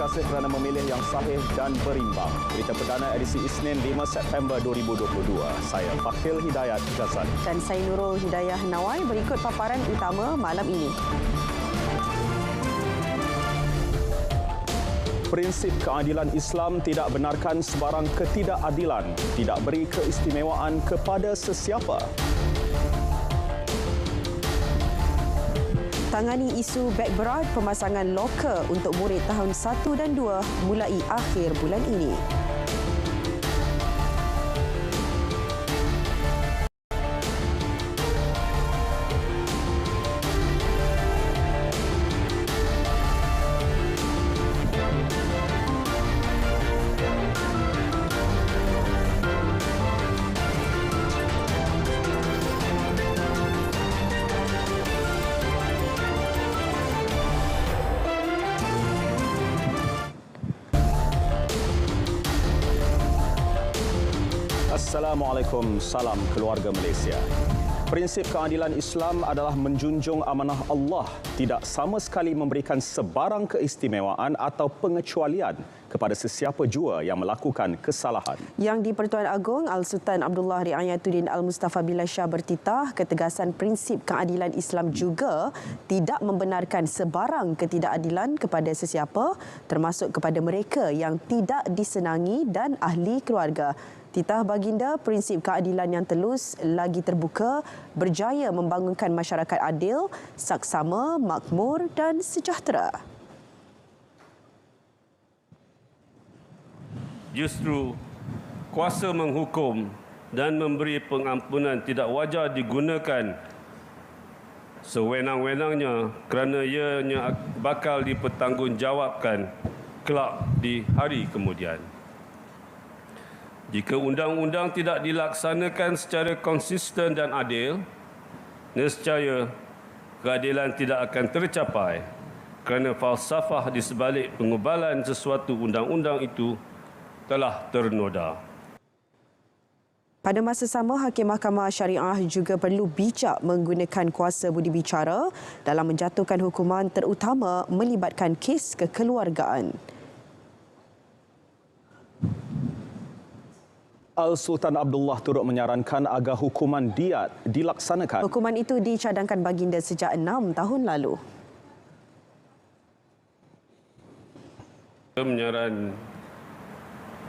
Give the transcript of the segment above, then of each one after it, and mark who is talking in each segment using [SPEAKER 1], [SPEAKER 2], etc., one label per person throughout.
[SPEAKER 1] kasih kerana memilih yang sahih dan berimbang. Berita perdana edisi Isnin 5 September 2022. Saya Fakhil Hidayat Ghazali.
[SPEAKER 2] Dan saya Nurul Hidayah Nawai. Berikut paparan utama malam ini.
[SPEAKER 1] Prinsip keadilan Islam tidak benarkan sebarang ketidakadilan, tidak beri keistimewaan kepada sesiapa.
[SPEAKER 2] Tangani isu beg berat pemasangan loker untuk murid tahun 1 dan 2 mulai akhir bulan ini.
[SPEAKER 1] Assalamualaikum, salam keluarga Malaysia. Prinsip keadilan Islam adalah menjunjung amanah Allah, tidak sama sekali memberikan sebarang keistimewaan atau pengecualian kepada sesiapa jua yang melakukan kesalahan.
[SPEAKER 2] Yang di-Pertuan Agong Al-Sultan Abdullah Riayatuddin Al-Mustafa Billah Shah bertitah ketegasan prinsip keadilan Islam juga tidak membenarkan sebarang ketidakadilan kepada sesiapa, termasuk kepada mereka yang tidak disenangi dan ahli keluarga. Titah baginda, prinsip keadilan yang telus lagi terbuka, berjaya membangunkan masyarakat adil, saksama, makmur dan sejahtera.
[SPEAKER 3] Justru kuasa menghukum dan memberi pengampunan tidak wajar digunakan sewenang-wenangnya kerana ianya bakal dipertanggungjawabkan kelak di hari kemudian. Jika undang-undang tidak dilaksanakan secara konsisten dan adil, nescaya keadilan tidak akan tercapai kerana falsafah di sebalik pengubalan sesuatu undang-undang itu telah ternoda.
[SPEAKER 2] Pada masa sama, Hakim Mahkamah Syariah juga perlu bijak menggunakan kuasa budi bicara dalam menjatuhkan hukuman terutama melibatkan kes kekeluargaan.
[SPEAKER 1] Al-Sultan Abdullah turut menyarankan agar hukuman diat dilaksanakan.
[SPEAKER 2] Hukuman itu dicadangkan baginda sejak 6 tahun lalu.
[SPEAKER 3] Menyaran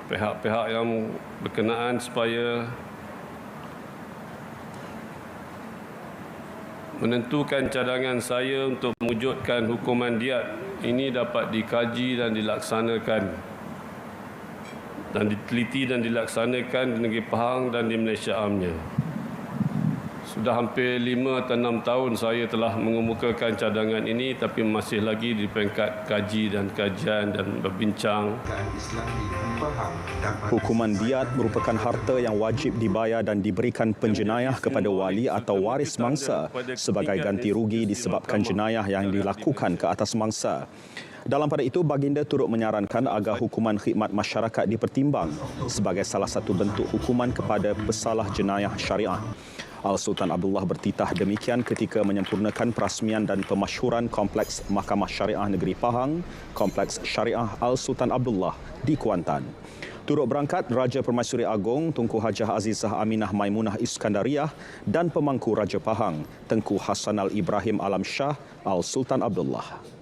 [SPEAKER 3] pihak-pihak yang berkenaan supaya menentukan cadangan saya untuk mewujudkan hukuman diat ini dapat dikaji dan dilaksanakan dan diteliti dan dilaksanakan di negeri Pahang dan di Malaysia amnya. Sudah hampir 5 atau 6 tahun saya telah mengemukakan cadangan ini tapi masih lagi di peringkat kaji dan kajian dan berbincang.
[SPEAKER 1] Hukuman diat merupakan harta yang wajib dibayar dan diberikan penjenayah kepada wali atau waris mangsa sebagai ganti rugi disebabkan jenayah yang dilakukan ke atas mangsa. Dalam pada itu, baginda turut menyarankan agar hukuman khidmat masyarakat dipertimbang sebagai salah satu bentuk hukuman kepada pesalah jenayah syariah. Al-Sultan Abdullah bertitah demikian ketika menyempurnakan perasmian dan pemasyhuran Kompleks Mahkamah Syariah Negeri Pahang, Kompleks Syariah Al-Sultan Abdullah di Kuantan. Turut berangkat Raja Permaisuri Agong Tunku Hajah Azizah Aminah Maimunah Iskandariah dan Pemangku Raja Pahang Tengku Hasanal Ibrahim Alam Shah Al-Sultan Abdullah.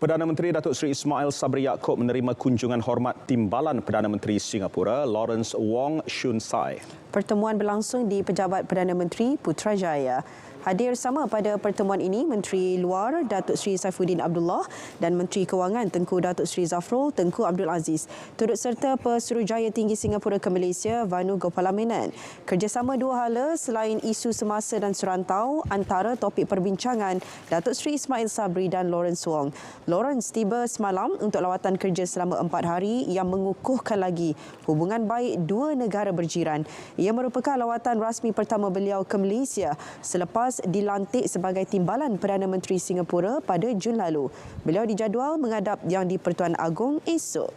[SPEAKER 1] Perdana Menteri Datuk Seri Ismail Sabri Yaakob menerima kunjungan hormat Timbalan Perdana Menteri Singapura Lawrence Wong Shyun Tsai.
[SPEAKER 2] Pertemuan berlangsung di Pejabat Perdana Menteri Putrajaya. Hadir sama pada pertemuan ini Menteri Luar Datuk Seri Saifuddin Abdullah dan Menteri Kewangan Tengku Datuk Seri Zafrul Tengku Abdul Aziz. Turut serta Pesuruhjaya Tinggi Singapura ke Malaysia Vanu Gopala Menon. Kerjasama dua hala selain isu semasa dan serantau antara topik perbincangan Datuk Seri Ismail Sabri dan Lawrence Wong. Lawrence tiba semalam untuk lawatan kerja selama 4 hari yang mengukuhkan lagi hubungan baik dua negara berjiran. Ia merupakan lawatan rasmi pertama beliau ke Malaysia selepas dilantik sebagai Timbalan Perdana Menteri Singapura pada Jun lalu. Beliau dijadual menghadap Yang di-Pertuan Agong esok.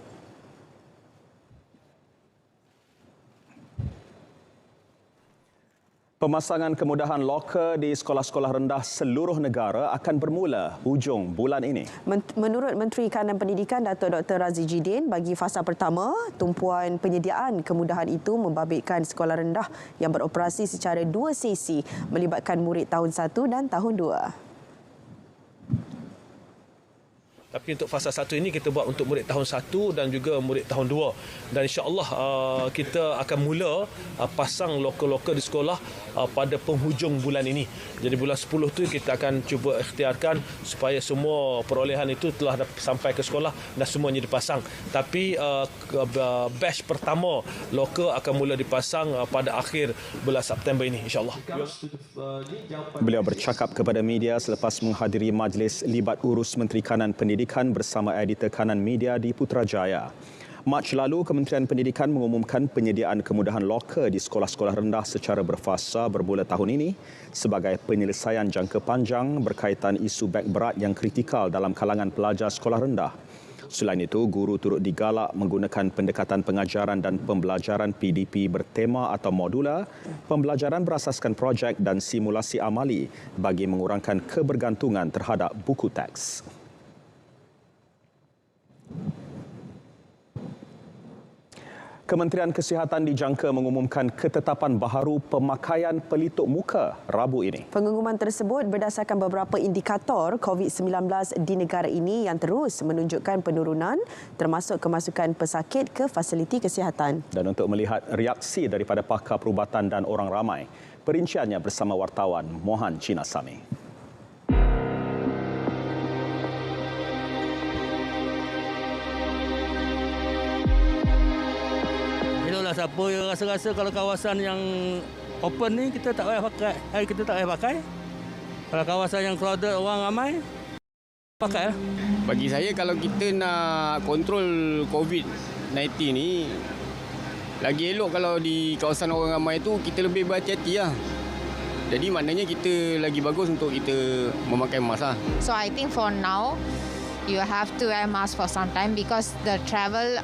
[SPEAKER 1] Pemasangan kemudahan loker di sekolah-sekolah rendah seluruh negara akan bermula hujung bulan ini.
[SPEAKER 2] Menurut Menteri Kanan Pendidikan Datuk Dr. Razzie Jidin, bagi fasa pertama, tumpuan penyediaan kemudahan itu membabitkan sekolah rendah yang beroperasi secara 2 sesi melibatkan murid tahun 1 dan tahun 2.
[SPEAKER 4] Tapi untuk fasa 1 ini kita buat untuk murid tahun 1 dan juga murid tahun 2. Dan insya-Allah kita akan mula pasang loker-loker di sekolah pada penghujung bulan ini. Jadi bulan 10 tu kita akan cuba ikhtiarkan supaya semua perolehan itu telah sampai ke sekolah dan semuanya dipasang. Tapi batch pertama loker akan mula dipasang pada akhir bulan September ini, insya-Allah.
[SPEAKER 1] Beliau bercakap kepada media selepas menghadiri majlis libat urus Menteri Kanan Pendidikan bersama editor Kanan Media di Putrajaya. Mac lalu, Kementerian Pendidikan mengumumkan penyediaan kemudahan loker di sekolah-sekolah rendah secara berfasa bermula tahun ini sebagai penyelesaian jangka panjang berkaitan isu beg berat yang kritikal dalam kalangan pelajar sekolah rendah. Selain itu, guru turut digalak menggunakan pendekatan pengajaran dan pembelajaran PDP bertema atau modular, pembelajaran berasaskan projek dan simulasi amali bagi mengurangkan kebergantungan terhadap buku teks. Kementerian Kesihatan dijangka mengumumkan ketetapan baharu pemakaian pelitup muka Rabu ini.
[SPEAKER 2] Pengumuman tersebut berdasarkan beberapa indikator COVID-19 di negara ini yang terus menunjukkan penurunan termasuk kemasukan pesakit ke fasiliti kesihatan.
[SPEAKER 1] Dan untuk melihat reaksi daripada pakar perubatan dan orang ramai, perinciannya bersama wartawan Mohan Cinasami.
[SPEAKER 5] Siapa yang rasa-rasa kalau kawasan yang open ni kita tak payah pakai. Kalau kawasan yang crowded orang ramai pakai lah.
[SPEAKER 6] Bagi saya kalau kita nak kontrol COVID-19 ni lagi elok kalau di kawasan orang ramai tu kita lebih berhati-hati lah. Jadi maknanya kita lagi bagus untuk kita memakai mask lah.
[SPEAKER 7] So I think for now you have to wear mask for some time because the travel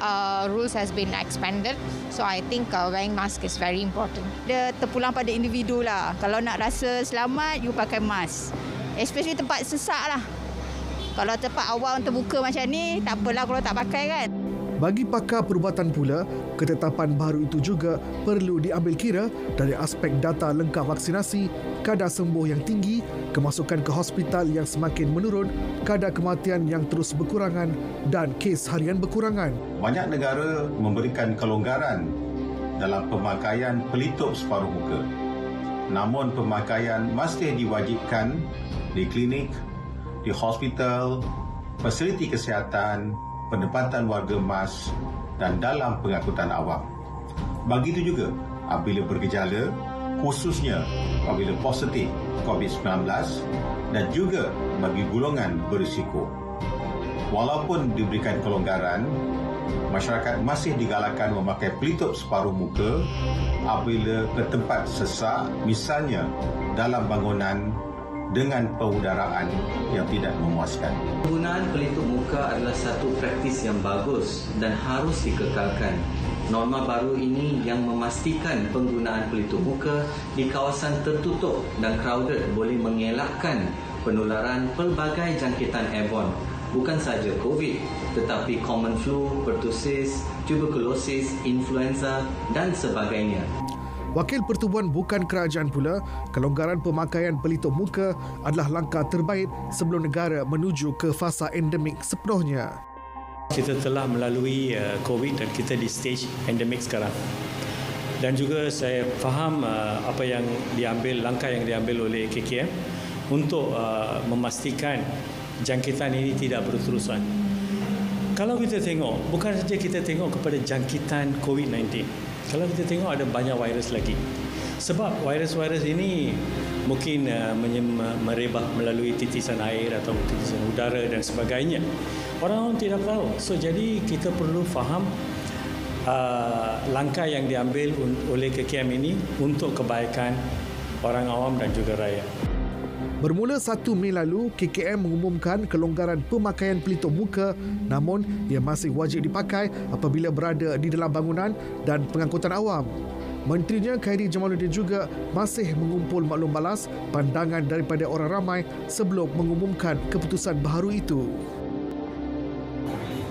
[SPEAKER 7] rules has been expanded. So I think wearing mask is very important.
[SPEAKER 8] Dia terpulang pada individu lah. Kalau nak rasa selamat, you pakai mask. Especially tempat sesak lah. Kalau tempat awam terbuka macam ni, tak apalah kalau tak pakai kan.
[SPEAKER 9] Bagi pakar perubatan pula, ketetapan baru itu juga perlu diambil kira dari aspek data lengkap vaksinasi, kadar sembuh yang tinggi, kemasukan ke hospital yang semakin menurun, kadar kematian yang terus berkurangan dan kes harian berkurangan.
[SPEAKER 10] Banyak negara memberikan kelonggaran dalam pemakaian pelitup separuh muka. Namun pemakaian masih diwajibkan di klinik, di hospital, fasiliti kesihatan, penempatan warga mas dan dalam pengangkutan awam. Begitu juga apabila bergejala, khususnya apabila positif COVID-19 dan juga bagi golongan berisiko. Walaupun diberikan kelonggaran, masyarakat masih digalakkan memakai pelitup separuh muka apabila ke tempat sesak, misalnya dalam bangunan dengan pengudaraan yang tidak memuaskan.
[SPEAKER 11] Penggunaan pelitup muka adalah satu praktis yang bagus dan harus dikekalkan. Norma baru ini yang memastikan penggunaan pelitup muka di kawasan tertutup dan crowded boleh mengelakkan penularan pelbagai jangkitan airborne. Bukan sahaja COVID, tetapi common flu, pertusis, tuberkulosis, influenza dan sebagainya.
[SPEAKER 9] Wakil Pertubuhan Bukan Kerajaan pula, kelonggaran pemakaian pelitup muka adalah langkah terbaik sebelum negara menuju ke fasa endemik sepenuhnya.
[SPEAKER 5] Kita telah melalui COVID dan kita di stage endemik sekarang. Dan juga saya faham apa yang langkah yang diambil oleh KKM untuk memastikan jangkitan ini tidak berterusan. Kalau kita tengok, bukan saja kita tengok kepada jangkitan COVID-19. Kalau kita tengok ada banyak virus lagi. Sebab virus-virus ini mungkin merebah melalui titisan air atau titisan udara dan sebagainya. Orang tidak tahu. So jadi kita perlu faham langkah yang diambil oleh KKM ini untuk kebaikan orang awam dan juga rakyat.
[SPEAKER 9] Bermula 1 Mei lalu, KKM mengumumkan kelonggaran pemakaian pelitup muka, namun ia masih wajib dipakai apabila berada di dalam bangunan dan pengangkutan awam. Menterinya Khairi Jamaluddin juga masih mengumpul maklum balas pandangan daripada orang ramai sebelum mengumumkan keputusan baharu itu.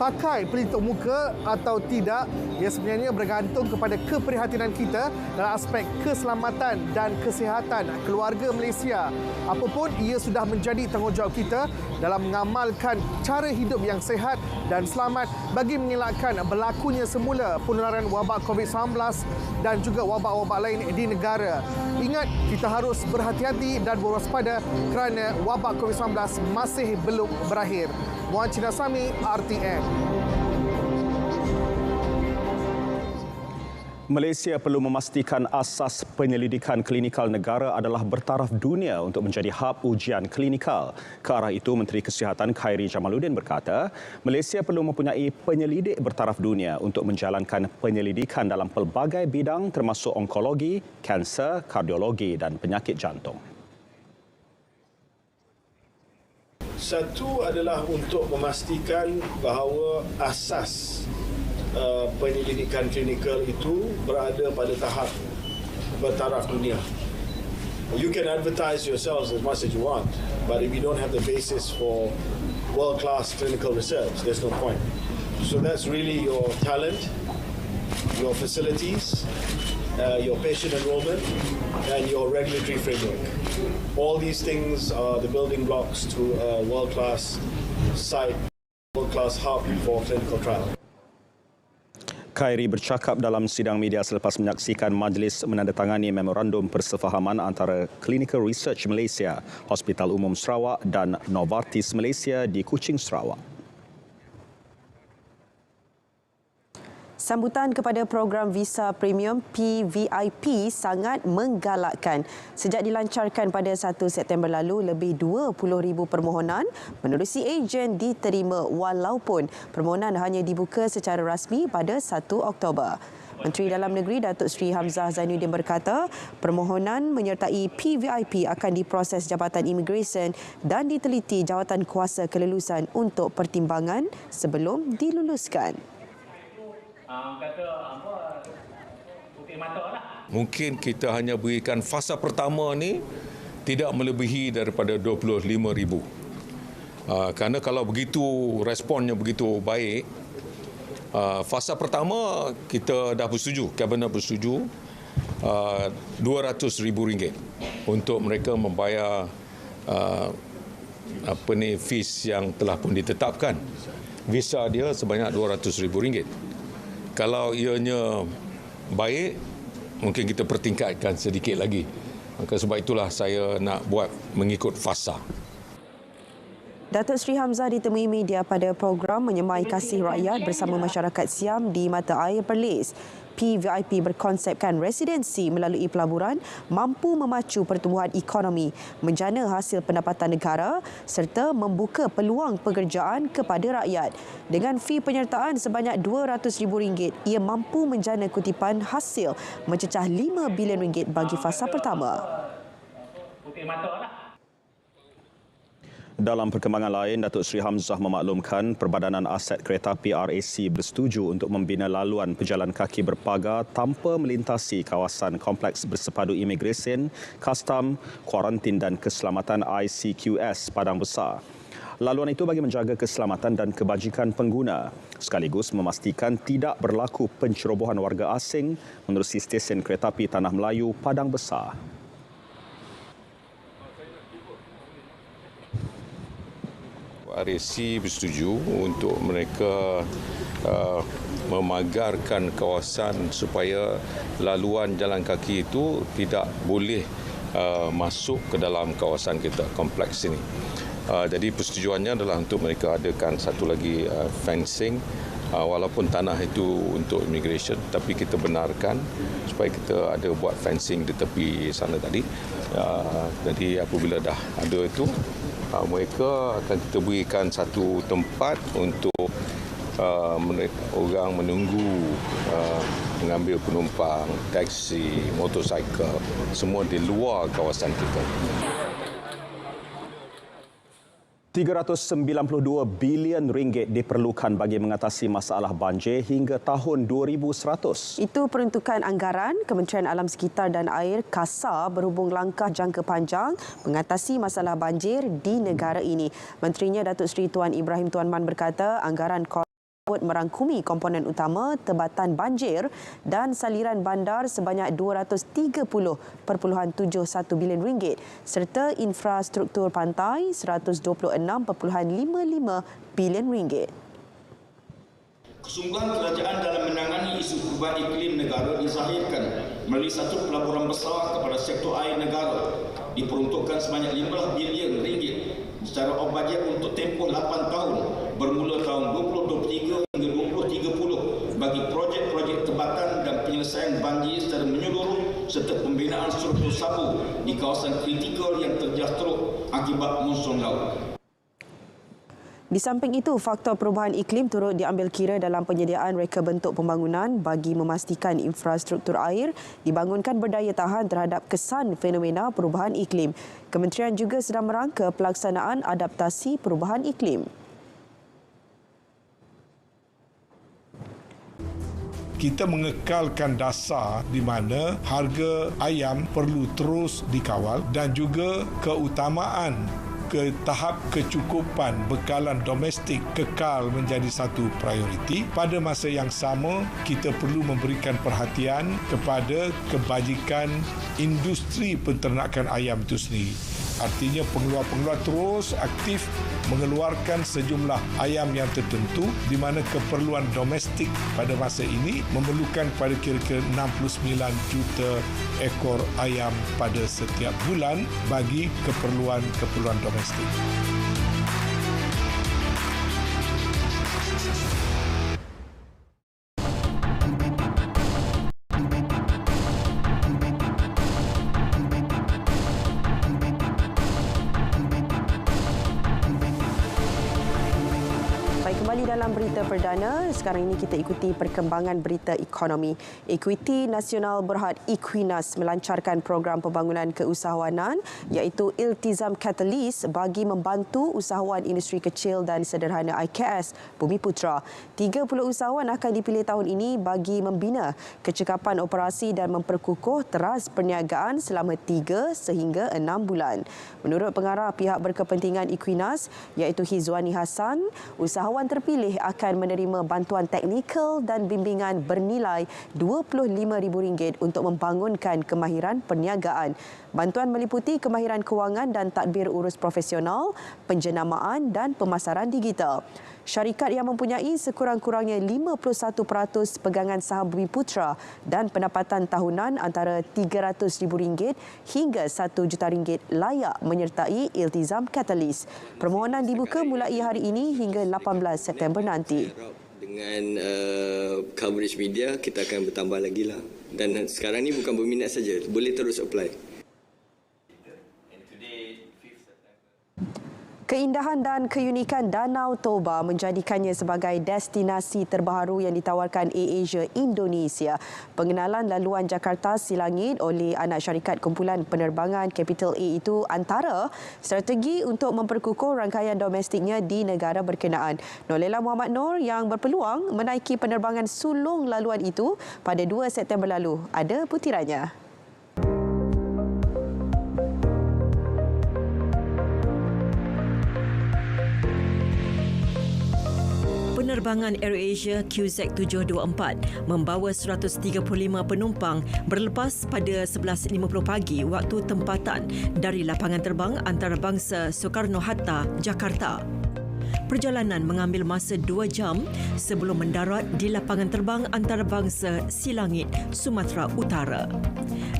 [SPEAKER 9] Pakai pelitup muka atau tidak, ia sebenarnya bergantung kepada keprihatinan kita dalam aspek keselamatan dan kesihatan keluarga Malaysia. Apapun, ia sudah menjadi tanggungjawab kita dalam mengamalkan cara hidup yang sihat dan selamat bagi mengelakkan berlakunya semula penularan wabak COVID-19 dan juga wabak-wabak lain di negara. Ingat, kita harus berhati-hati dan berwaspada kerana wabak COVID-19 masih belum berakhir. Muhammad Cina Sami, RTM.
[SPEAKER 1] Malaysia perlu memastikan asas penyelidikan klinikal negara adalah bertaraf dunia untuk menjadi hub ujian klinikal. Ke arah itu, Menteri Kesihatan Khairi Jamaluddin berkata, Malaysia perlu mempunyai penyelidik bertaraf dunia untuk menjalankan penyelidikan dalam pelbagai bidang termasuk onkologi, kanser, kardiologi dan penyakit jantung.
[SPEAKER 12] Satu adalah untuk memastikan bahawa asas penyelidikan klinikal itu berada pada tahap bertaraf dunia. You can advertise yourselves as much as you want, but if you don't have the basis for world-class clinical research, there's no point. So that's really your talent, your facilities, your patient enrollment, and your regulatory framework. All these things are the building blocks to a world-class site, world-class hub for clinical trial.
[SPEAKER 1] Khairi bercakap dalam sidang media selepas menyaksikan majlis menandatangani memorandum persefahaman antara Clinical Research Malaysia, Hospital Umum Sarawak dan Novartis Malaysia di Kuching, Sarawak.
[SPEAKER 2] Sambutan kepada program visa premium PVIP sangat menggalakkan. Sejak dilancarkan pada 1 September lalu, lebih 20,000 permohonan menerusi ejen diterima walaupun permohonan hanya dibuka secara rasmi pada 1 Oktober. Menteri Dalam Negeri Datuk Seri Hamzah Zainuddin berkata, permohonan menyertai PVIP akan diproses Jabatan Imigresen dan diteliti Jawatan Kuasa Kelulusan untuk pertimbangan sebelum diluluskan.
[SPEAKER 13] Mungkin kita hanya berikan fasa pertama ni tidak melebihi daripada 25,000. Kerana kalau begitu responnya begitu baik, fasa pertama kita dah bersetuju, Kabinet bersetuju RM200,000 untuk mereka membayar fees yang telah pun ditetapkan. Visa dia sebanyak RM200,000. Kalau ianya baik, mungkin kita pertingkatkan sedikit lagi. Maka sebab itulah saya nak buat mengikut fasa.
[SPEAKER 2] Datuk Seri Hamzah ditemui media pada program Menyemai Kasih Rakyat bersama masyarakat Siam di Mata Air Perlis. PVIP berkonsepkan residensi melalui pelaburan mampu memacu pertumbuhan ekonomi, menjana hasil pendapatan negara serta membuka peluang pekerjaan kepada rakyat. Dengan fee penyertaan sebanyak RM200,000, ia mampu menjana kutipan hasil mencecah RM5 bilion bagi fasa pertama.
[SPEAKER 1] Dalam perkembangan lain, Datuk Seri Hamzah memaklumkan Perbadanan Aset Keretapi RAC bersetuju untuk membina laluan pejalan kaki berpagar tanpa melintasi kawasan Kompleks Bersepadu Imigresen, Kastam, Kuarantin dan Keselamatan ICQS Padang Besar. Laluan itu bagi menjaga keselamatan dan kebajikan pengguna, sekaligus memastikan tidak berlaku pencerobohan warga asing menerusi stesen keretapi Tanah Melayu Padang Besar.
[SPEAKER 13] RAC bersetuju untuk mereka memagarkan kawasan supaya laluan jalan kaki itu tidak boleh masuk ke dalam kawasan kita, kompleks ini. Jadi persetujuannya adalah untuk mereka adakan satu lagi fencing, walaupun tanah itu untuk immigration, tapi kita benarkan supaya kita ada buat fencing di tepi sana tadi. Jadi apabila dah ada itu, mereka akan kita berikan satu tempat untuk orang menunggu mengambil penumpang, taksi, motosikal, semua di luar kawasan kita.
[SPEAKER 1] RM392 bilion diperlukan bagi mengatasi masalah banjir hingga tahun 2100.
[SPEAKER 2] Itu peruntukan anggaran Kementerian Alam Sekitar dan Air KASA berhubung langkah jangka panjang mengatasi masalah banjir di negara ini. Menterinya Datuk Seri Tuan Ibrahim Tuan Man berkata anggaran merangkumi komponen utama tebatan banjir dan saliran bandar sebanyak RM230.71 bilion serta infrastruktur pantai RM126.55 bilion.
[SPEAKER 14] Kesungguhan kerajaan dalam menangani isu perubahan iklim negara dizahirkan melalui satu pelaburan besar kepada sektor air negara diperuntukkan sebanyak RM15 bilion secara off-bajet untuk tempoh 8 tahun bermula tahun 2023 hingga 2030 bagi projek-projek tebatan dan penyelesaian banjir secara menyeluruh serta pembinaan struktur sabu di kawasan kritikal yang terjejas teruk akibat monsun laut.
[SPEAKER 2] Di samping itu, faktor perubahan iklim turut diambil kira dalam penyediaan reka bentuk pembangunan bagi memastikan infrastruktur air dibangunkan berdaya tahan terhadap kesan fenomena perubahan iklim. Kementerian juga sedang merangka pelaksanaan adaptasi perubahan iklim.
[SPEAKER 15] Kita mengekalkan dasar di mana harga ayam perlu terus dikawal dan juga keutamaan ke tahap kecukupan bekalan domestik kekal menjadi satu prioriti. Pada masa yang sama, kita perlu memberikan perhatian kepada kebajikan industri penternakan ayam itu sendiri. Artinya pengeluar-pengeluar terus aktif mengeluarkan sejumlah ayam yang tertentu di mana keperluan domestik pada masa ini memerlukan pada kira-kira 69 juta ekor ayam pada setiap bulan bagi keperluan domestik.
[SPEAKER 2] Kembali dalam berita perdana, sekarang ini kita ikuti perkembangan berita ekonomi. Equity Nasional Berhad Equinas melancarkan program pembangunan keusahawanan iaitu Iltizam Catalyst bagi membantu usahawan industri kecil dan sederhana IKS Bumiputra. 30 usahawan akan dipilih tahun ini bagi membina kecekapan operasi dan memperkukuh teras perniagaan selama 3 sehingga 6 bulan. Menurut pengarah pihak berkepentingan Equinas iaitu Hizwani Hassan, usahawan terpilih akan menerima bantuan teknikal dan bimbingan bernilai RM25,000 untuk membangunkan kemahiran perniagaan. Bantuan meliputi kemahiran kewangan dan tadbir urus profesional, penjenamaan dan pemasaran digital. Syarikat yang mempunyai sekurang-kurangnya 51% pegangan saham Bumiputra dan pendapatan tahunan antara RM300,000 hingga RM1 juta layak menyertai Iltizam Catalyst. Permohonan dibuka mulai hari ini hingga 18 September nanti.
[SPEAKER 16] Dengan coverage media, kita akan bertambah lagi lah. Dan sekarang ni bukan berminat saja, boleh terus apply.
[SPEAKER 2] Keindahan dan keunikan Danau Toba menjadikannya sebagai destinasi terbaru yang ditawarkan AirAsia Indonesia. Pengenalan laluan Jakarta Silangit oleh anak syarikat kumpulan penerbangan Capital A itu antara strategi untuk memperkukuh rangkaian domestiknya di negara berkenaan. Nolela Muhammad Noor yang berpeluang menaiki penerbangan sulung laluan itu pada 2 September lalu. Ada butirannya.
[SPEAKER 17] Penerbangan AirAsia QZ724 membawa 135 penumpang berlepas pada 11.50 pagi waktu tempatan dari lapangan terbang antarabangsa Soekarno-Hatta, Jakarta. Perjalanan mengambil masa 2 jam sebelum mendarat di lapangan terbang antarabangsa Silangit, Sumatera Utara.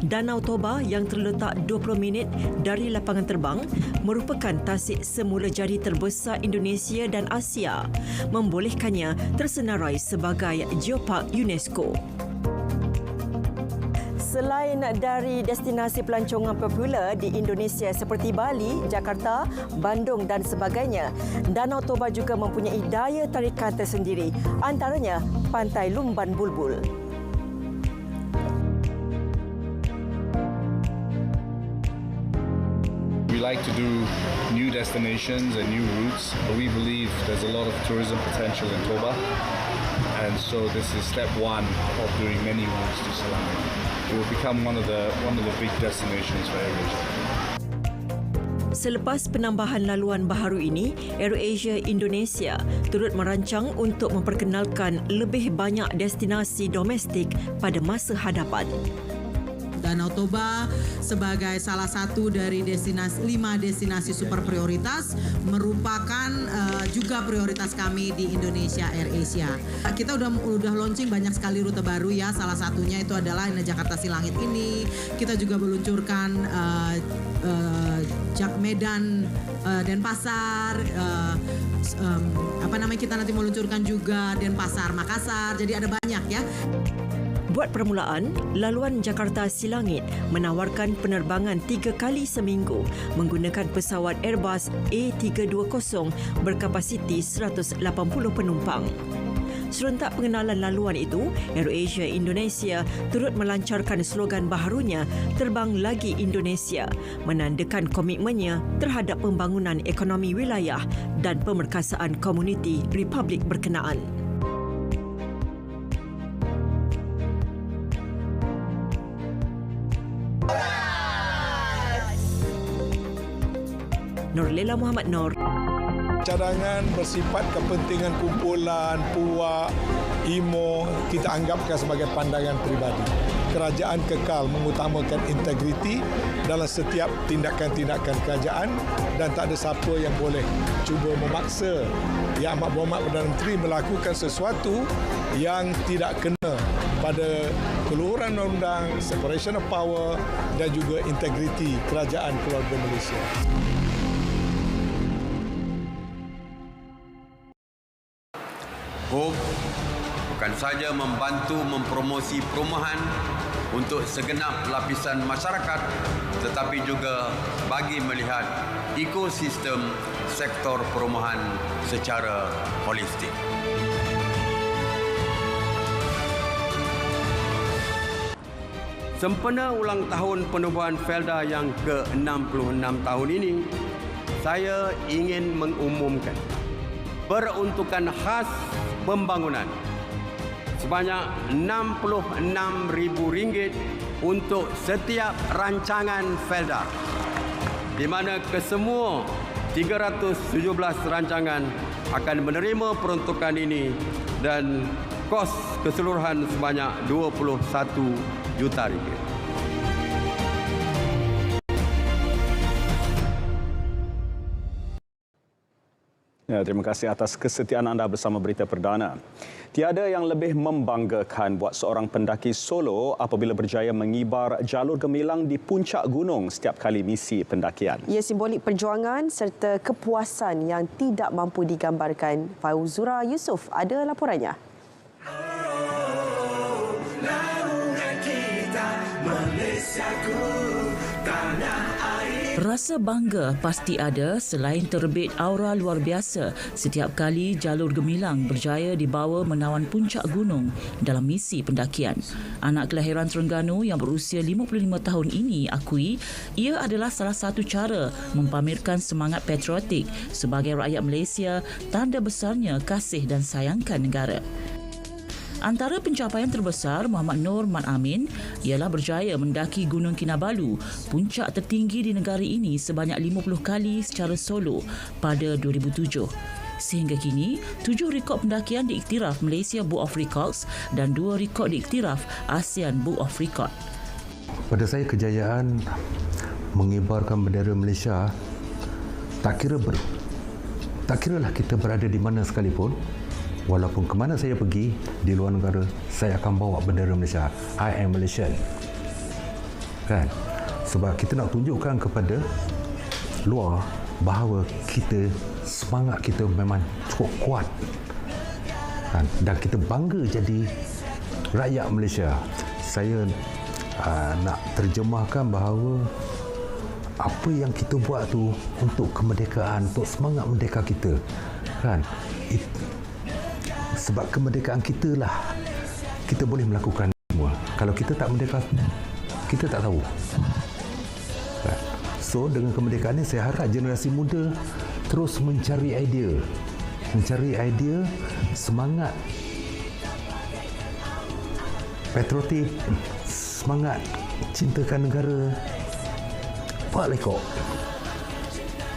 [SPEAKER 17] Danau Toba yang terletak 20 minit dari lapangan terbang merupakan tasik semula jadi terbesar Indonesia dan Asia, membolehkannya tersenarai sebagai Geopark UNESCO.
[SPEAKER 2] Selain dari destinasi pelancongan popular di Indonesia seperti Bali, Jakarta, Bandung dan sebagainya, Danau Toba juga mempunyai daya tarikan tersendiri, antaranya Pantai Lumban Bulbul.
[SPEAKER 18] like to do new destinations and new routes. We believe there's a lot of tourism potential in Toba, and so this is step one of doing many routes to Selangor. It will become one of the big destinations for AirAsia.
[SPEAKER 17] Selepas penambahan laluan baharu ini, AirAsia Indonesia turut merancang untuk memperkenalkan lebih banyak destinasi domestik pada masa hadapan.
[SPEAKER 19] Danau Toba sebagai salah satu dari 5 destinasi super prioritas merupakan juga prioritas kami di Indonesia AirAsia. Kita udah launching banyak sekali rute baru ya. Salah satunya itu adalah Jakarta Silangit ini. Kita juga meluncurkan Medan Denpasar. Kita nanti meluncurkan juga Denpasar Makassar. Jadi ada banyak ya.
[SPEAKER 17] Buat permulaan, laluan Jakarta Silangit menawarkan penerbangan 3 kali seminggu menggunakan pesawat Airbus A320 berkapasiti 180 penumpang. Serentak pengenalan laluan itu, AirAsia Indonesia turut melancarkan slogan baharunya Terbang Lagi Indonesia, menandakan komitmennya terhadap pembangunan ekonomi wilayah dan pemerkasaan komuniti Republik berkenaan. Nurlela Muhammad Nur.
[SPEAKER 15] Cadangan bersifat kepentingan kumpulan, puak, IMO, kita anggapkan sebagai pandangan peribadi. Kerajaan kekal mengutamakan integriti dalam setiap tindakan-tindakan kerajaan dan tak ada siapa yang boleh cuba memaksa Yang Amat Berhormat Perdana Menteri melakukan sesuatu yang tidak kena pada keluhuran undang-undang, separation of power dan juga integriti kerajaan keluarga Malaysia.
[SPEAKER 20] HOB bukan saja membantu mempromosi perumahan untuk segenap lapisan masyarakat, tetapi juga bagi melihat ekosistem sektor perumahan secara holistik. Sempena ulang tahun penubuhan Felda yang ke-66 tahun ini, saya ingin mengumumkan peruntukan khas pembangunan sebanyak RM66,000 untuk setiap rancangan Felda, di mana kesemua 317 rancangan akan menerima peruntukan ini dan kos keseluruhan sebanyak RM21 juta.
[SPEAKER 1] Ya, terima kasih atas kesetiaan anda bersama Berita Perdana. Tiada yang lebih membanggakan buat seorang pendaki solo apabila berjaya mengibar jalur gemilang di puncak gunung setiap kali misi pendakian.
[SPEAKER 2] Ia simbolik perjuangan serta kepuasan yang tidak mampu digambarkan. Fauzura Yusof ada laporannya.
[SPEAKER 21] Rasa bangga pasti ada selain terbit aura luar biasa setiap kali jalur gemilang berjaya dibawa menawan puncak gunung dalam misi pendakian. Anak kelahiran Terengganu yang berusia 55 tahun ini akui ia adalah salah satu cara mempamerkan semangat patriotik sebagai rakyat Malaysia, tanda besarnya kasih dan sayangkan negara. Antara pencapaian terbesar Muhammad Nur Mat Amin ialah berjaya mendaki Gunung Kinabalu, puncak tertinggi di negara ini sebanyak 50 kali secara solo pada 2007. Sehingga kini, 7 rekod pendakian diiktiraf Malaysia Book of Records dan 2 rekod diiktiraf ASEAN Book of Records.
[SPEAKER 22] Pada saya, kejayaan mengibarkan bendera Malaysia tak kiralah kita berada di mana sekalipun. Walaupun ke mana saya pergi di luar negara, saya akan bawa bendera Malaysia. I am Malaysian. Kan? Sebab kita nak tunjukkan kepada luar bahawa semangat kita memang cukup kuat. Kan? Dan kita bangga jadi rakyat Malaysia. Saya nak terjemahkan bahawa apa yang kita buat tu untuk kemerdekaan, untuk semangat merdeka kita. Kan? Sebab kemerdekaan kita lah kita boleh melakukan semua. Kalau kita tak merdeka, kita tak tahu. So dengan kemerdekaan ini saya harap generasi muda terus mencari idea, semangat patriotik, semangat cintakan negara. Pak Lekok.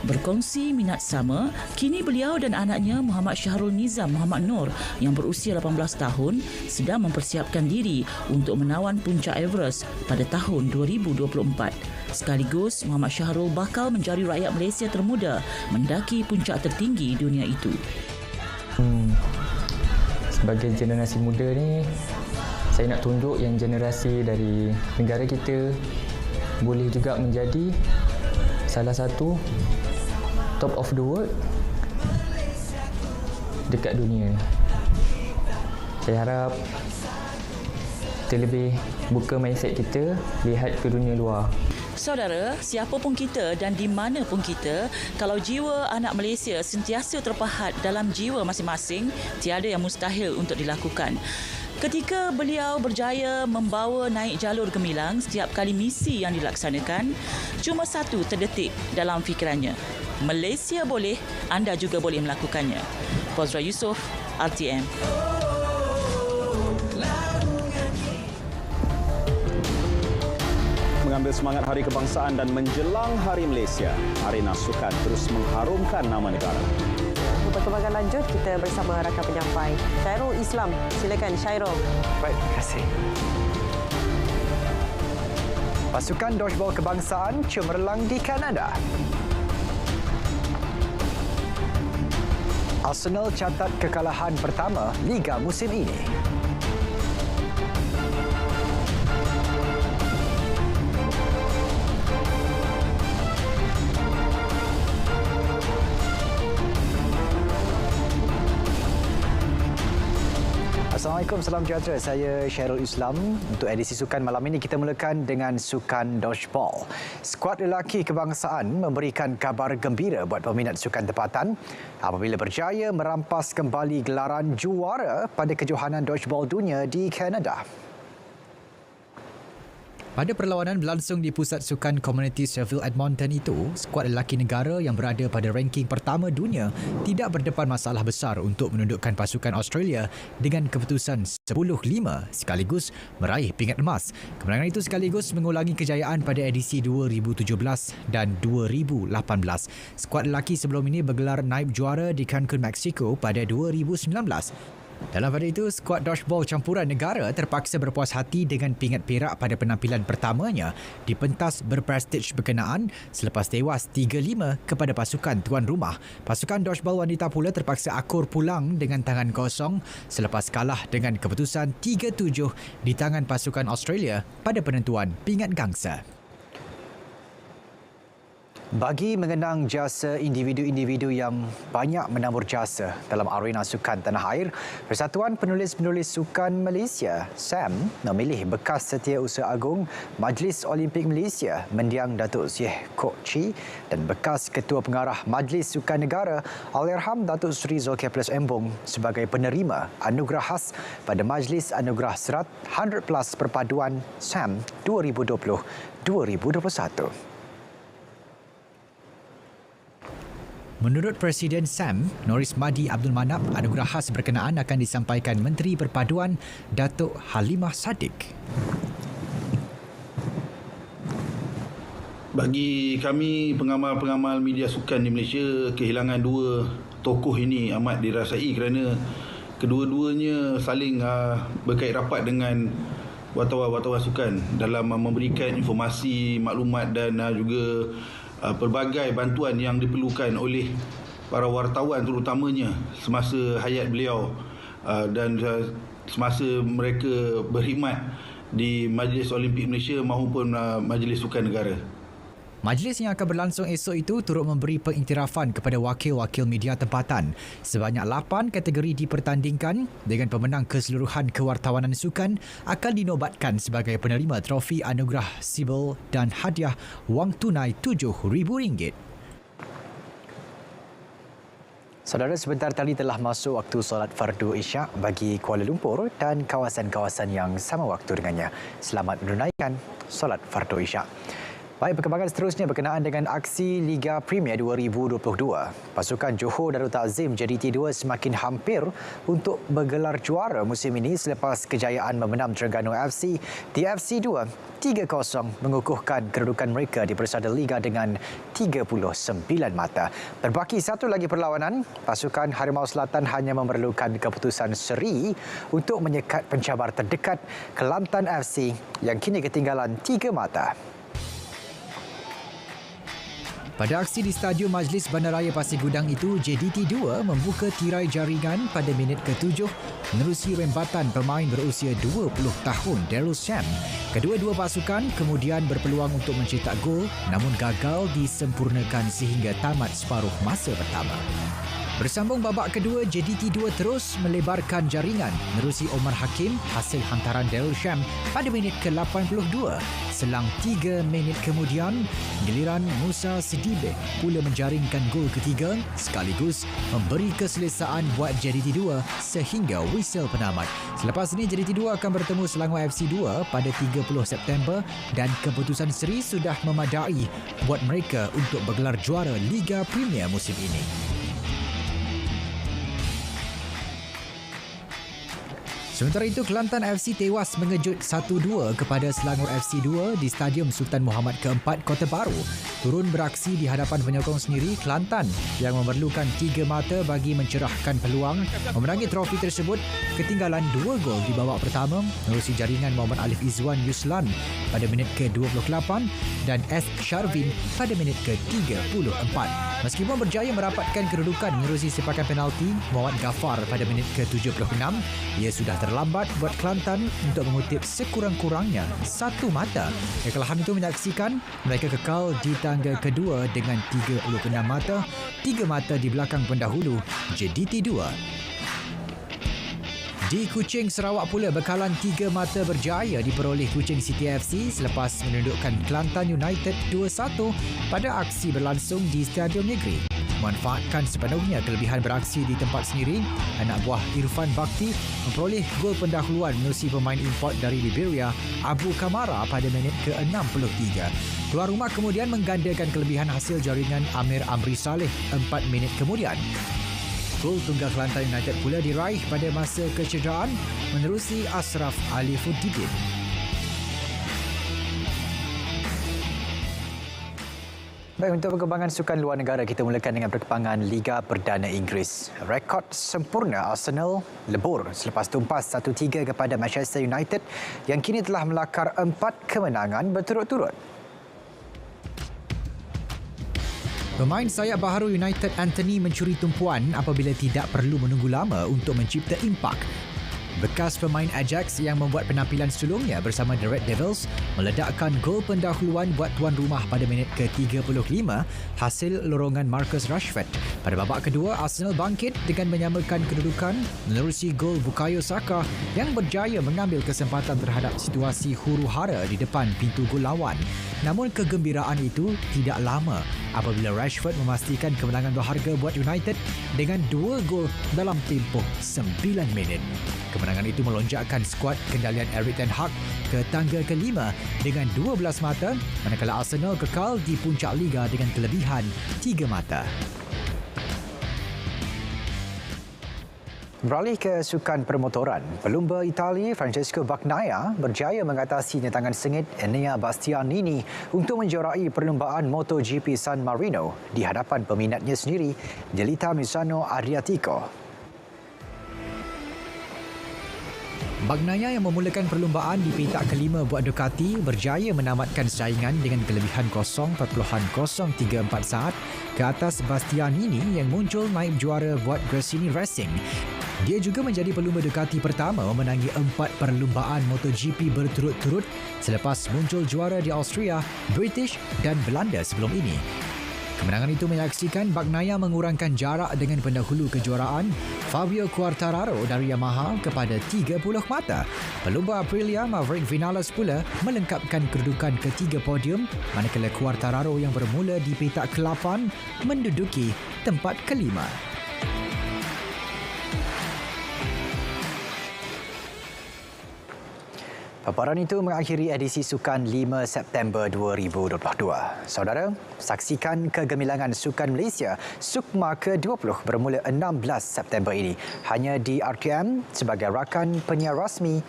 [SPEAKER 21] Berkongsi minat sama, kini beliau dan anaknya Muhammad Syahrul Nizam Muhammad Nur yang berusia 18 tahun sedang mempersiapkan diri untuk menawan puncak Everest pada tahun 2024. Sekaligus, Muhammad Syahrul bakal menjadi rakyat Malaysia termuda mendaki puncak tertinggi dunia itu.
[SPEAKER 3] Sebagai generasi muda ni, saya nak tunjuk yang generasi dari negara kita boleh juga menjadi salah satu top of the world dekat dunia. Saya harap kita lebih buka mindset kita, lihat ke dunia luar.
[SPEAKER 21] Saudara, siapa pun kita dan di mana pun kita, kalau jiwa anak Malaysia sentiasa terpahat dalam jiwa masing-masing, tiada yang mustahil untuk dilakukan. Ketika beliau berjaya membawa naik jalur gemilang setiap kali misi yang dilaksanakan, cuma satu terdetik dalam fikirannya. Malaysia boleh, anda juga boleh melakukannya. Pozra Yusof, RTM.
[SPEAKER 1] Mengambil semangat Hari Kebangsaan dan menjelang Hari Malaysia, Arena Sukan terus mengharumkan nama negara.
[SPEAKER 2] Perkembangan lanjut, kita bersama rakan penyampai Syairul Islam. Silakan Syairul.
[SPEAKER 4] Baik, terima kasih. Pasukan dodgeball kebangsaan cemerlang di Kanada. Arsenal catat kekalahan pertama Liga musim ini. Assalamualaikum, salam sejahtera. Saya Syairul Islam. Untuk edisi Sukan malam ini kita mulakan dengan Sukan Dodgeball. Skuad lelaki kebangsaan memberikan kabar gembira buat peminat sukan tempatan apabila berjaya merampas kembali gelaran juara pada kejohanan dodgeball dunia di Kanada.
[SPEAKER 23] Pada perlawanan berlangsung di Pusat Sukan Komuniti Sheffield Edmonton itu, skuad lelaki negara yang berada pada ranking pertama dunia tidak berdepan masalah besar untuk menundukkan pasukan Australia dengan keputusan 10-5 sekaligus meraih pingat emas. Kemenangan itu sekaligus mengulangi kejayaan pada edisi 2017 dan 2018. Skuad lelaki sebelum ini bergelar naib juara di Cancun, Mexico pada 2019. Dalam pada itu, skuad dodgeball campuran negara terpaksa berpuas hati dengan pingat perak pada penampilan pertamanya di pentas berprestij berkenaan selepas tewas 3-5 kepada pasukan tuan rumah. Pasukan dodgeball wanita pula terpaksa akur pulang dengan tangan kosong selepas kalah dengan keputusan 3-7 di tangan pasukan Australia pada penentuan pingat gangsa.
[SPEAKER 4] Bagi mengenang jasa individu-individu yang banyak menambur jasa dalam arena sukan tanah air, Persatuan Penulis-Penulis Sukan Malaysia, SAM, memilih bekas Setiausaha Agung Majlis Olimpik Malaysia, Mendiang Datuk Syekh Kok Chi dan bekas Ketua Pengarah Majlis Sukan Negara, Allahyarham Datuk Seri Zulkifli Embong sebagai penerima anugerah khas pada Majlis Anugerah Serat 100+ Perpaduan SAM 2020-2021.
[SPEAKER 23] Menurut Presiden SAM, Noris Madi Abdul Manap, anugerah khas berkenaan akan disampaikan Menteri Perpaduan Datuk Halimah Sadiq.
[SPEAKER 24] Bagi kami pengamal-pengamal media sukan di Malaysia, kehilangan dua tokoh ini amat dirasai kerana kedua-duanya saling berkait rapat dengan wartawan-wartawan sukan dalam memberikan informasi, maklumat dan juga pelbagai bantuan yang diperlukan oleh para wartawan terutamanya semasa hayat beliau dan semasa mereka berkhidmat di Majlis Olimpik Malaysia maupun Majlis Sukan Negara.
[SPEAKER 23] Majlis yang akan berlangsung esok itu turut memberi pengiktirafan kepada wakil-wakil media tempatan. Sebanyak 8 kategori dipertandingkan dengan pemenang keseluruhan kewartawanan sukan akan dinobatkan sebagai penerima trofi anugerah Sibyl dan hadiah wang tunai RM7,000.
[SPEAKER 4] Saudara, sebentar tadi telah masuk waktu solat fardu Isyak bagi Kuala Lumpur dan kawasan-kawasan yang sama waktu dengannya. Selamat menunaikan solat fardu Isyak. Baik, perkembangan seterusnya berkenaan dengan aksi Liga Premier 2022. Pasukan Johor Darul Ta'zim JDT2 semakin hampir untuk bergelar juara musim ini selepas kejayaan memenang Terengganu FC TFC 2 3-0 mengukuhkan kedudukan mereka di Persada Liga dengan 39 mata. Berbaki satu lagi perlawanan, pasukan Harimau Selatan hanya memerlukan keputusan seri untuk menyekat pencabar terdekat Kelantan FC yang kini ketinggalan 3 mata.
[SPEAKER 23] Pada aksi di Stadium Majlis Bandaraya Pasir Gudang itu, JDT2 membuka tirai jaringan pada minit ke-7 menerusi rembatan pemain berusia 20 tahun Daryl Sham. Kedua-dua pasukan kemudian berpeluang untuk mencetak gol namun gagal disempurnakan sehingga tamat separuh masa pertama. Bersambung babak kedua, JDT2 terus melebarkan jaringan menerusi Omar Hakim hasil hantaran Daryl Sham pada minit ke-82. Selang 3 minit kemudian, giliran Musa Sidibe pula menjaringkan gol ketiga sekaligus memberi keselesaan buat JDT2 sehingga whistle penamat. Selepas ini, JDT2 akan bertemu Selangor FC 2 pada 30 September dan keputusan seri sudah memadai buat mereka untuk bergelar juara Liga Premier musim ini. Sementara itu, Kelantan FC tewas mengejut 1-2 kepada Selangor FC 2 di Stadium Sultan Muhammad ke-4 Kota Baru. Turun beraksi di hadapan penyokong sendiri, Kelantan yang memerlukan 3 mata bagi mencerahkan peluang memenangi trofi tersebut ketinggalan 2 gol di babak pertama menerusi jaringan Muhammad Alif Izwan Yuslan pada minit ke-28 dan S. Sharvin pada minit ke-34. Meskipun berjaya merapatkan kedudukan menerusi sepakan penalti Muhammad Ghaffar pada minit ke-76, ia sudah terlambat buat Kelantan untuk mengutip sekurang-kurangnya 1 mata. Kekalahan itu menyaksikan mereka kekal di tangga kedua dengan 36 mata, 3 mata di belakang pendahulu JDT2. Di Kuching, Sarawak pula bekalan 3 mata berjaya diperoleh Kuching City FC selepas menundukkan Kelantan United 2-1 pada aksi berlangsung di Stadium Negeri. Memanfaatkan sepenuhnya kelebihan beraksi di tempat sendiri, anak buah Irfan Bakti memperoleh gol pendahuluan menerusi pemain import dari Liberia, Abu Kamara pada minit ke-63. Tuan rumah kemudian menggandakan kelebihan hasil jaringan Amir Amri Saleh 4 minit kemudian. Gol tunggal Kelantan United pula diraih pada masa kecederaan menerusi Ashraf Alifuddin.
[SPEAKER 4] Baik, untuk perkembangan sukan luar negara, kita mulakan dengan perkembangan Liga Perdana Inggeris. Rekod sempurna Arsenal lebur selepas tumpas 1-3 kepada Manchester United yang kini telah melakar 4 kemenangan berturut-turut.
[SPEAKER 23] Pemain sayap baharu United Anthony mencuri tumpuan apabila tidak perlu menunggu lama untuk mencipta impak. Bekas pemain Ajax yang membuat penampilan sulungnya bersama The Red Devils meledakkan gol pendahuluan buat tuan rumah pada minit ke-35 hasil lorongan Marcus Rashford. Pada babak kedua, Arsenal bangkit dengan menyamakan kedudukan menerusi gol Bukayo Saka yang berjaya mengambil kesempatan terhadap situasi huru-hara di depan pintu gol lawan. Namun kegembiraan itu tidak lama apabila Rashford memastikan kemenangan berharga buat United dengan 2 gol dalam tempoh 9 minit. Kemenangan itu melonjakkan skuad kendalian Erik ten Hag ke tangga ke-5 dengan 12 mata, manakala Arsenal kekal di puncak liga dengan kelebihan 3 mata.
[SPEAKER 4] Beralih ke sukan permotoran, pelumba Itali Francesco Bagnaia berjaya mengatasi tantangan sengit Enea Bastianini untuk menjuarai perlumbaan MotoGP San Marino di hadapan peminatnya sendiri, Delita Misano Adriatico.
[SPEAKER 23] Bagnaia yang memulakan perlumbaan di petak kelima buat Ducati berjaya menamatkan saingan dengan kelebihan 0.034 saat ke atas Bastianini yang muncul naib juara buat Gresini Racing. Dia juga menjadi pelumba Ducati pertama memenangi 4 perlumbaan MotoGP berturut-turut selepas muncul juara di Austria, British dan Belanda sebelum ini. Kemenangan itu menyaksikan Bagnaia mengurangkan jarak dengan pendahulu kejuaraan Fabio Quartararo dari Yamaha kepada 30 mata. Pelumba Aprilia Maverick Vinales pula melengkapkan kedudukan ketiga podium, manakala Quartararo yang bermula di petak ke-8 menduduki tempat kelima.
[SPEAKER 4] Paparan itu mengakhiri edisi Sukan 5 September 2022. Saudara, saksikan kegemilangan Sukan Malaysia Sukma ke-20 bermula 16 September ini hanya di RTM sebagai rakan penyiar rasmi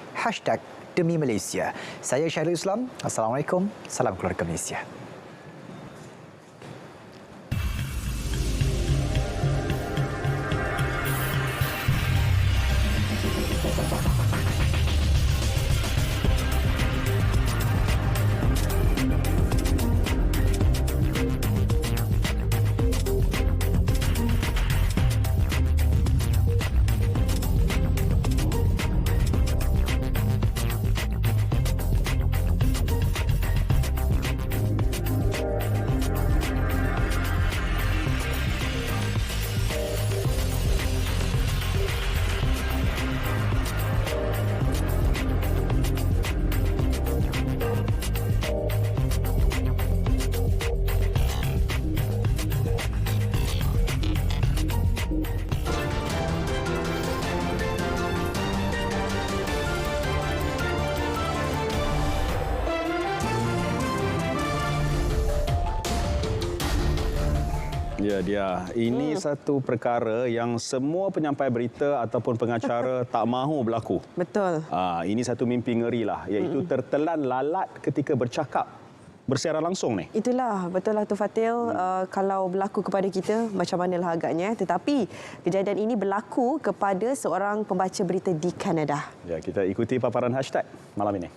[SPEAKER 4] #Demi Malaysia. Saya Syahrul Islam. Assalamualaikum. Salam keluarga Malaysia.
[SPEAKER 1] Ya dia, ini satu perkara yang semua penyampai berita ataupun pengacara tak mahu berlaku.
[SPEAKER 2] Betul.
[SPEAKER 1] Ini satu mimpi ngeri lah, iaitu tertelan lalat ketika bercakap bersiaran langsung ni.
[SPEAKER 2] Itulah, betul lah tu Fatil. Kalau berlaku kepada kita, macam manalah agaknya. Tetapi kejadian ini berlaku kepada seorang pembaca berita di Kanada.
[SPEAKER 1] Ya, kita ikuti paparan hashtag malam ini.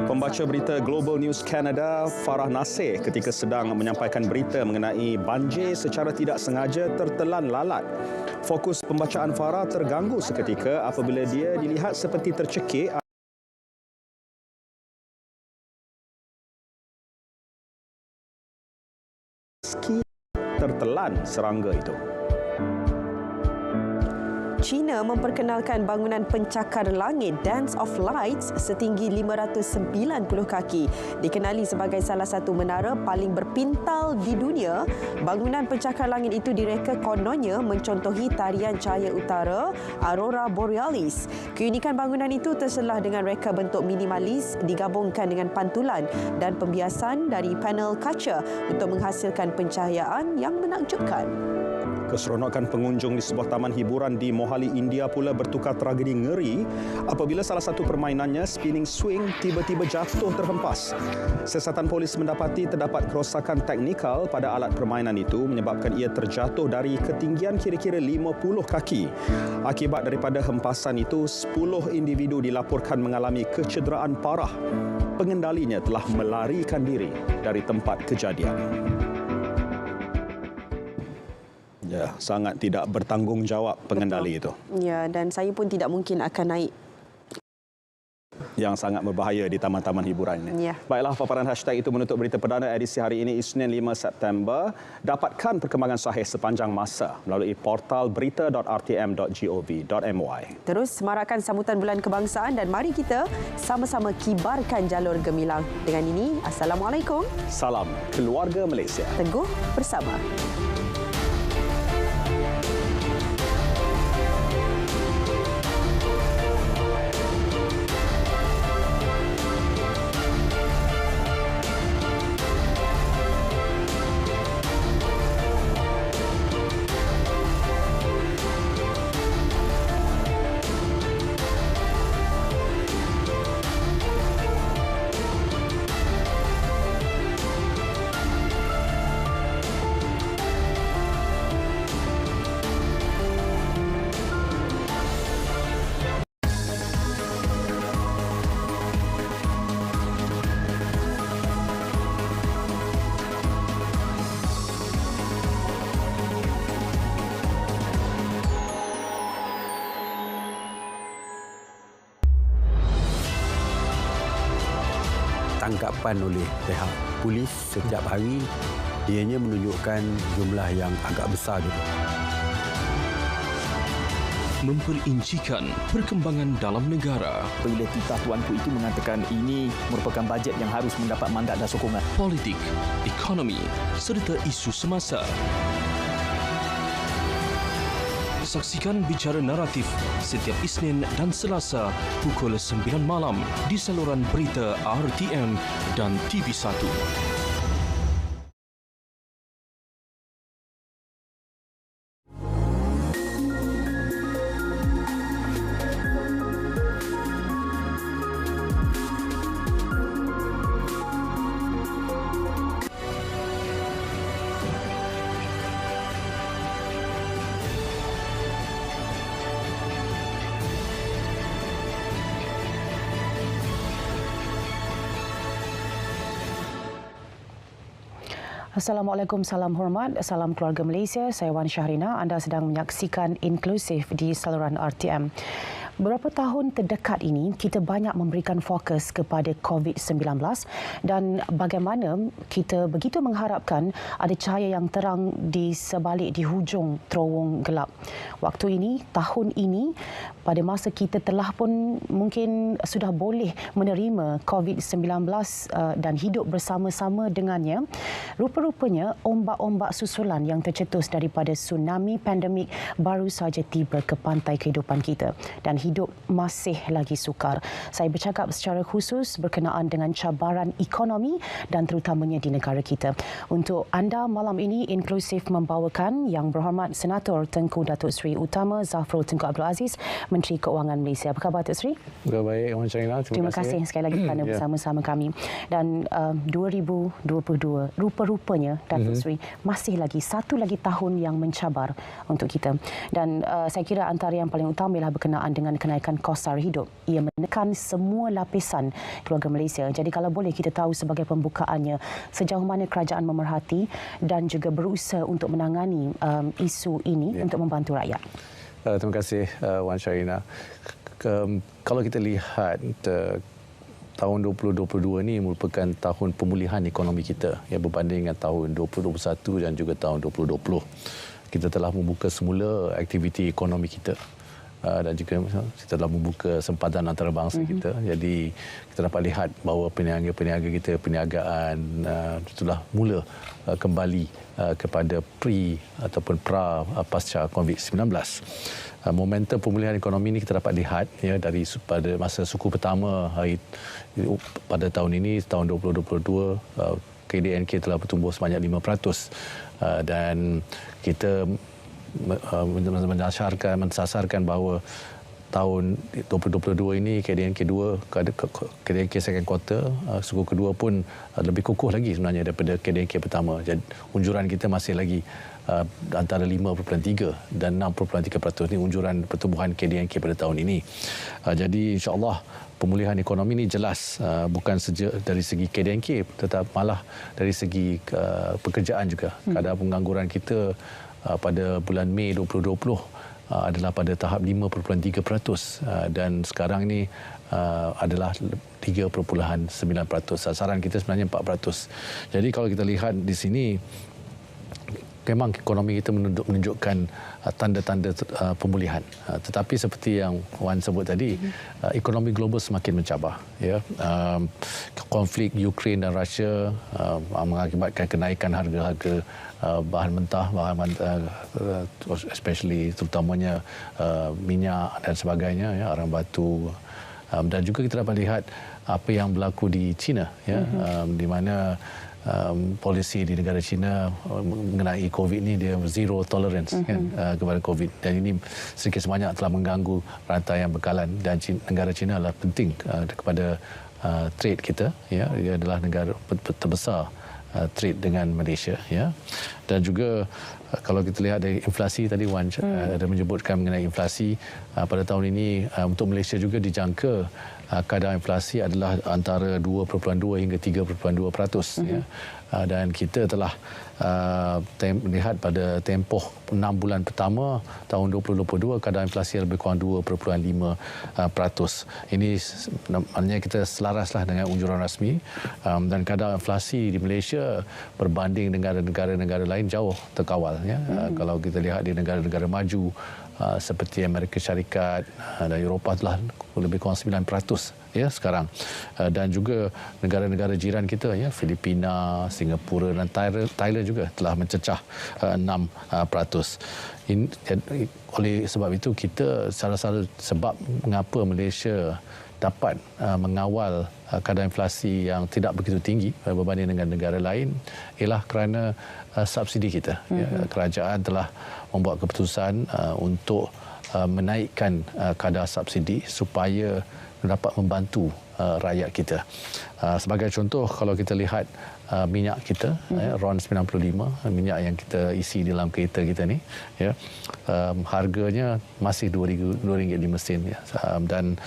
[SPEAKER 1] Pembaca berita Global News Canada Farah Nasir ketika sedang menyampaikan berita mengenai banjir secara tidak sengaja tertelan lalat. Fokus pembacaan Farah terganggu seketika apabila dia dilihat seperti tercekik tertelan serangga itu.
[SPEAKER 2] China memperkenalkan bangunan pencakar langit Dance of Lights setinggi 590 kaki. Dikenali sebagai salah satu menara paling berpintal di dunia, bangunan pencakar langit itu direka kononnya mencontohi tarian cahaya utara Aurora Borealis. Keunikan bangunan itu terselah dengan reka bentuk minimalis digabungkan dengan pantulan dan pembiasan dari panel kaca untuk menghasilkan pencahayaan yang menakjubkan.
[SPEAKER 1] Keseronokan pengunjung di sebuah taman hiburan di Mohali, India pula bertukar tragedi ngeri apabila salah satu permainannya, spinning swing, tiba-tiba jatuh terhempas. Siasatan polis mendapati terdapat kerosakan teknikal pada alat permainan itu menyebabkan ia terjatuh dari ketinggian kira-kira 50 kaki. Akibat daripada hempasan itu, 10 individu dilaporkan mengalami kecederaan parah. Pengendalinya telah melarikan diri dari tempat kejadian. Ya, sangat tidak bertanggungjawab pengendali itu.
[SPEAKER 2] Ya, dan saya pun tidak mungkin akan naik.
[SPEAKER 1] Yang sangat berbahaya di taman-taman hiburan ini.
[SPEAKER 2] Ya.
[SPEAKER 1] Baiklah, paparan hashtag itu menutup berita perdana edisi hari ini, Isnin 5 September. Dapatkan perkembangan sahih sepanjang masa melalui portal berita.rtm.gov.my.
[SPEAKER 2] Terus semarakkan sambutan Bulan Kebangsaan dan mari kita sama-sama kibarkan jalur gemilang. Dengan ini, Assalamualaikum.
[SPEAKER 1] Salam keluarga Malaysia.
[SPEAKER 2] Teguh bersama.
[SPEAKER 6] Tangkapan oleh pihak polis setiap hari ianya menunjukkan jumlah yang agak besar juga.
[SPEAKER 7] Memperincikan perkembangan dalam negara.
[SPEAKER 8] Bila titah tuanku itu mengatakan ini merupakan bajet yang harus mendapat mandat dan sokongan.
[SPEAKER 7] Politik, ekonomi serta isu semasa. saksikan Bicara Naratif setiap Isnin dan Selasa pukul 9 malam di saluran berita RTM dan TV1.
[SPEAKER 5] Assalamualaikum, salam hormat, salam keluarga Malaysia. Saya Wan Syahrina. Anda sedang menyaksikan Inklusif di saluran RTM. Beberapa tahun terdekat ini, kita banyak memberikan fokus kepada COVID-19 dan bagaimana kita begitu mengharapkan ada cahaya yang terang di sebalik di hujung terowong gelap. Waktu ini, tahun ini, pada masa kita telah pun mungkin sudah boleh menerima COVID-19 dan hidup bersama-sama dengannya, rupa-rupanya ombak-ombak susulan yang tercetus daripada tsunami pandemik baru saja tiba ke pantai kehidupan kita dan hidup masih lagi sukar. Saya bercakap secara khusus berkenaan dengan cabaran ekonomi dan terutamanya di negara kita. Untuk anda malam ini, Inklusif membawakan Yang Berhormat Senator Tengku Datuk Seri Utama Zafrul Tunku Abdul Aziz, Menteri Keuangan Malaysia. Apa khabar, Datuk Seri?
[SPEAKER 9] Baik, Wan Syahrina.
[SPEAKER 5] Terima kasih sekali lagi kerana bersama-sama kami. Dan 2022, rupa-rupanya, Datuk Seri, masih lagi satu lagi tahun yang mencabar untuk kita. Dan saya kira antara yang paling utama ialah berkenaan dengan kenaikan kos sara hidup. Ia menekan semua lapisan keluarga Malaysia. Jadi kalau boleh kita tahu sebagai pembukaannya sejauh mana kerajaan memerhati dan juga berusaha untuk menangani isu ini untuk membantu rakyat.
[SPEAKER 9] Terima kasih Wan Syahrina. Kalau kita lihat tahun 2022 ini merupakan tahun pemulihan ekonomi kita yang berbanding dengan tahun 2021 dan juga tahun 2020. Kita telah membuka semula aktiviti ekonomi kita. Dan juga kita telah membuka sempadan antarabangsa kita. Jadi kita dapat lihat bahawa peniaga-peniaga kita, perniagaan telah mula kembali kepada ataupun pasca COVID-19. Momentum pemulihan ekonomi ini kita dapat lihat dari pada masa suku pertama pada tahun ini, tahun 2022, KDNK telah bertumbuh sebanyak 5%. Dan kita mensasarkan bahawa tahun 2022 ini KDNK 2, KDNK second quarter, suku kedua pun lebih kukuh lagi sebenarnya daripada KDNK pertama. Jadi unjuran kita masih lagi antara 5.3 dan 6.3% ini unjuran pertumbuhan KDNK pada tahun ini. Jadi insya-Allah pemulihan ekonomi ini jelas bukan saja dari segi KDNK tetapi malah dari segi pekerjaan juga. Kadar pengangguran kita pada bulan Mei 2020 adalah pada tahap 5.3% dan sekarang ini adalah 3.9%. Sasaran kita sebenarnya 4%. Jadi kalau kita lihat di sini, memang ekonomi kita menunjukkan tanda-tanda pemulihan. Tetapi seperti yang Wan sebut tadi, ekonomi global semakin mencabar. Ya. Konflik Ukraine dan Rusia mengakibatkan kenaikan harga-harga bahan mentah, especially terutamanya minyak dan sebagainya, ya, arang batu. Dan juga kita dapat lihat apa yang berlaku di China, ya, di mana polisi di negara China mengenai COVID ni dia zero tolerance kepada COVID, dan ini sedikit sebanyak telah mengganggu rantaian bekalan, dan negara China adalah penting kepada trade kita, ya, ia adalah negara terbesar trade dengan Malaysia, ya. Dan juga kalau kita lihat dari inflasi tadi, Wan ada menyebutkan mengenai inflasi pada tahun ini untuk Malaysia juga dijangka kadar inflasi adalah antara 2.2 hingga 3.2%, ya. Dan kita telah melihat pada tempoh 6 bulan pertama tahun 2022 kadar inflasi lebih kurang 2.5%. Ini maknanya kita selaraslah dengan unjuran rasmi, dan kadar inflasi di Malaysia berbanding dengan negara-negara lain jauh terkawal, ya. Kalau kita lihat di negara-negara maju seperti Amerika Syarikat dan Eropah telah lebih kurang 9% ya sekarang. Dan juga negara-negara jiran kita ya, Filipina, Singapura dan Thailand juga telah mencecah 6%. Oleh sebab itu kita salah satu sebab mengapa Malaysia dapat mengawal kadar inflasi yang tidak begitu tinggi berbanding dengan negara lain ialah kerana subsidi kita. Kerajaan telah membuat keputusan untuk menaikkan kadar subsidi supaya dapat membantu rakyat kita. Sebagai contoh, kalau kita lihat minyak kita, RON 95, minyak yang kita isi dalam kereta kita ni, ya, harganya masih RM2.05 sen, ya. Dan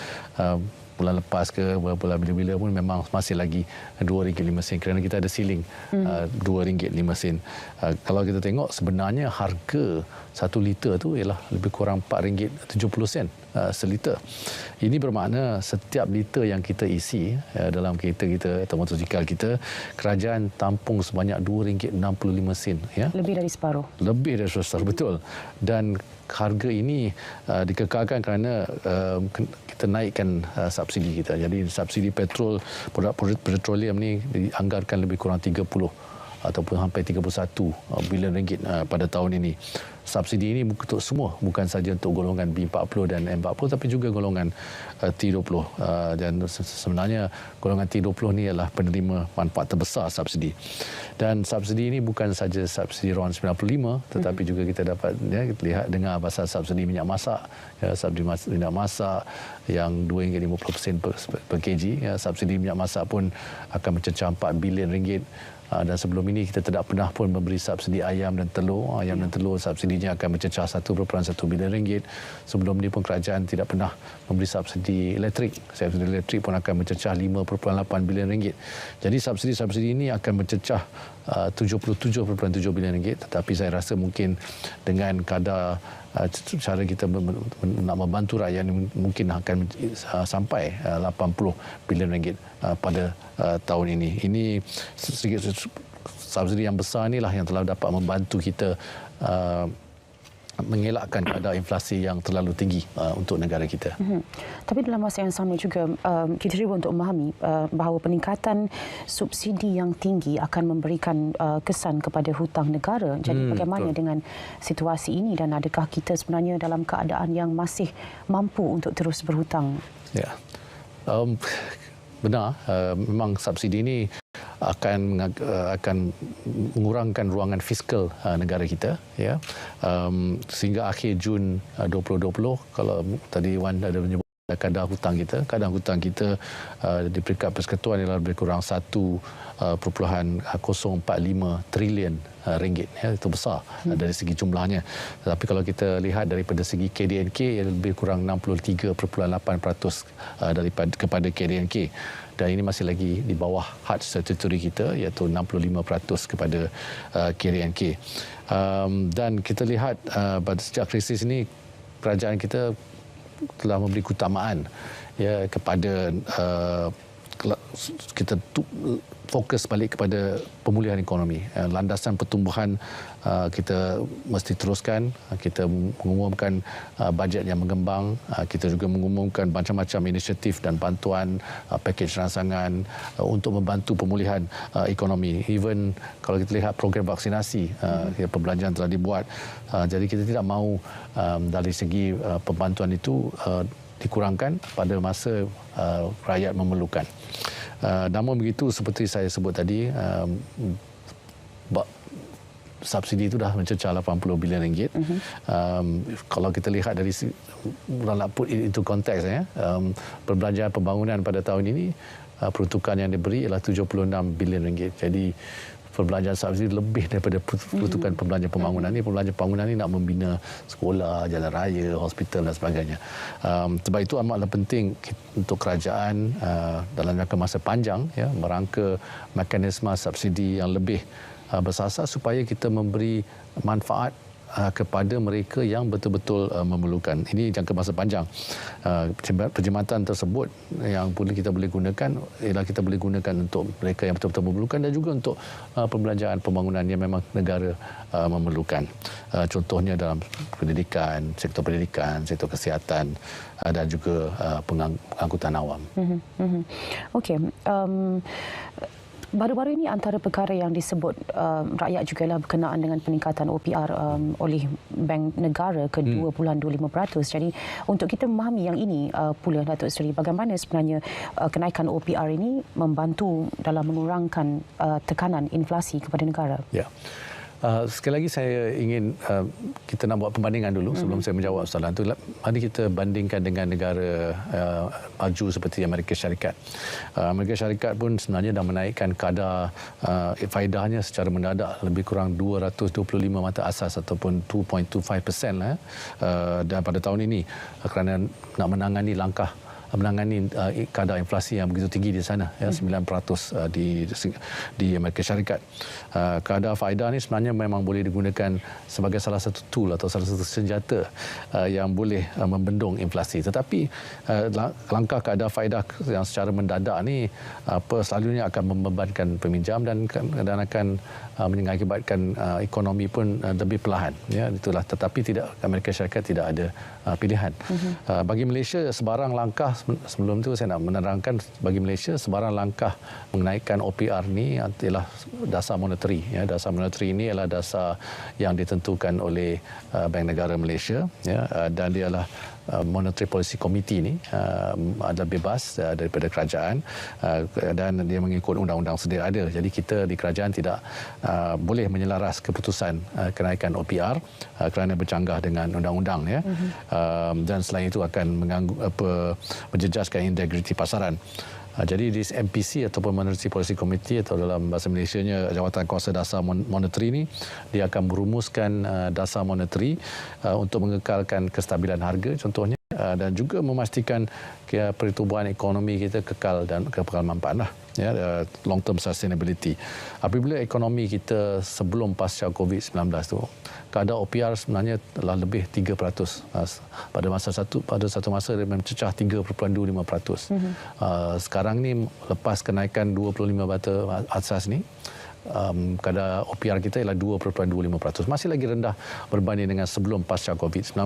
[SPEAKER 9] bulan lepas ke bulan bila-bila pun memang masih lagi RM2.05 sen kerana kita ada ceiling RM2.05 sen. Kalau kita tengok sebenarnya harga 1 liter tu ialah lebih kurang RM4.70 seliter. Ini bermakna setiap liter yang kita isi dalam kereta kita atau motosikal kita, kerajaan tampung sebanyak RM2.65 sen, ya. Lebih dari separuh. Lebih dari separuh, betul. Dan harga ini dikekalkan kerana kita naikkan subsidi kita. Jadi subsidi petrol, produk petroleum ni dianggarkan lebih kurang 30 ataupun hampir 31 bilion ringgit pada tahun ini. Subsidi ini untuk semua, bukan saja untuk golongan B40 dan M40 tapi juga golongan T20. Dan sebenarnya golongan T20 ni adalah penerima manfaat terbesar subsidi. Dan subsidi ini bukan saja subsidi RON 95 tetapi juga kita dapat kita lihat dengar pasal subsidi minyak masak, ya, subsidi minyak masak yang RM2.50 per kg, ya. Subsidi minyak masak pun akan mencecah RM4 bilion. Dan sebelum ini kita tidak pernah pun memberi subsidi ayam dan telur. Ayam dan telur subsidinya akan mencecah RM1.1 bilion. Sebelum ini pun kerajaan tidak pernah memberi subsidi elektrik. Subsidi elektrik pun akan mencecah RM5.8 bilion. Jadi subsidi-subsidi ini akan mencecah RM77.7 bilion. Tetapi saya rasa mungkin dengan kadar cara kita nak membantu rakyat mungkin akan sampai RM80 bilion pada tahun ini. Ini subsidi yang besar inilah yang telah dapat membantu kita mengelakkan kadar inflasi yang terlalu tinggi untuk negara kita.
[SPEAKER 5] Tapi dalam masa yang sama juga kita cuba untuk memahami bahawa peningkatan subsidi yang tinggi akan memberikan kesan kepada hutang negara. Jadi bagaimana dengan situasi ini dan adakah kita sebenarnya dalam keadaan yang masih mampu untuk terus berhutang?
[SPEAKER 9] Ya. Benar, memang subsidi ini akan mengurangkan ruangan fiskal negara kita, ya. Sehingga akhir Jun 2020, kalau tadi Wan ada menyebut kadar hutang kita di peringkat persekutuan ialah lebih kurang 1.045 trilion ringgit, ya. Itu besar dari segi jumlahnya. Tetapi kalau kita lihat daripada segi KDNK lebih kurang 63.8% kepada KDNK. Dan ini masih lagi di bawah had statutory kita iaitu 65% kepada KDNK. Dan kita lihat pada sejak krisis ini kerajaan kita telah memberi keutamaan, ya, kepada kita fokus balik kepada pemulihan ekonomi. Landasan pertumbuhan kita mesti teruskan. Kita mengumumkan bajet yang mengembang. Kita juga mengumumkan macam-macam inisiatif dan bantuan, pakej rangsangan untuk membantu pemulihan ekonomi. Even kalau kita lihat program vaksinasi, perbelanjaan telah dibuat. Jadi kita tidak mahu dari segi pembantuan itu dikurangkan pada masa rakyat memerlukan. Namun begitu, seperti saya sebut tadi, subsidi itu dah mencecah 80 bilion ringgit. Kalau kita lihat dari put into konteks, ya, perbelanjaan pembangunan pada tahun ini, peruntukan yang diberi ialah 76 bilion ringgit. Jadi perbelanjaan subsidi lebih daripada peruntukan perbelanjaan pembangunan ini. Perbelanjaan pembangunan ini nak membina sekolah, jalan raya, hospital dan sebagainya. Sebab itu amatlah penting untuk kerajaan dalam jangka masa panjang, ya, merangka mekanisme subsidi yang lebih bersasar supaya kita memberi manfaat kepada mereka yang betul-betul memerlukan. Ini jangka masa panjang. Perkhidmatan tersebut yang kita boleh gunakan ialah kita boleh gunakan untuk mereka yang betul-betul memerlukan dan juga untuk perbelanjaan pembangunan yang memang negara memerlukan. Contohnya dalam pendidikan, sektor kesihatan dan juga pengangkutan awam.
[SPEAKER 5] Okey. Baru-baru ini antara perkara yang disebut rakyat juga lah berkenaan dengan peningkatan OPR oleh Bank Negara ke 2.25%. Jadi untuk kita memahami yang ini pula Datuk Seri, bagaimana sebenarnya kenaikan OPR ini membantu dalam mengurangkan tekanan inflasi kepada negara?
[SPEAKER 9] Ya. Sekali lagi saya ingin kita nak buat perbandingan dulu sebelum saya menjawab soalan itu. Mari kita bandingkan dengan negara maju seperti Amerika Syarikat. Amerika Syarikat pun sebenarnya dah menaikkan kadar faedahnya secara mendadak lebih kurang 225 mata asas ataupun 2.25% lah. Dan pada tahun ini kerana nak menangani kadar inflasi yang begitu tinggi di sana, 9% di Amerika Syarikat. Kadar faedah ni sebenarnya memang boleh digunakan sebagai salah satu tool atau salah satu senjata yang boleh membendung inflasi. Tetapi langkah kadar faedah yang secara mendadak ni selalunya akan membebankan peminjam dan akan mengakibatkan ekonomi pun lebih perlahan. Ya, itulah. Tetapi Amerika Syarikat tidak ada pilihan. Bagi Malaysia, sebarang langkah sebelum itu saya nak menerangkan, bagi Malaysia sebarang langkah menaikkan OPR ni adalah dasar monetary. Ya, dasar monetary ini adalah dasar yang ditentukan oleh Bank Negara Malaysia. Ya, dan dia adalah Monetary Policy Committee ni adalah bebas daripada kerajaan dan dia mengikut undang-undang sedia ada. Jadi kita di kerajaan tidak boleh menyelaras keputusan kenaikan OPR kerana bercanggah dengan undang-undang, ya. Dan selain itu akan mengganggu menjejaskan integriti pasaran. Jadi di MPC ataupun Monetary Policy Committee atau dalam bahasa Malaysianya Jawatan Kuasa Dasar Monetary ni, dia akan merumuskan dasar monetary untuk mengekalkan kestabilan harga contohnya, dan juga memastikan pertumbuhan ekonomi kita kekal dan kekal manfaat lah, ya, long term sustainability. Apabila ekonomi kita sebelum pasca COVID-19 tu, kadar OPR sebenarnya telah lebih 3%. Pada satu masa dia mencecah 3.25%. Sekarang ni lepas kenaikan 25 bata asas ni, kadar OPR kita ialah 2.25%. Masih lagi rendah berbanding dengan sebelum pasca COVID-19,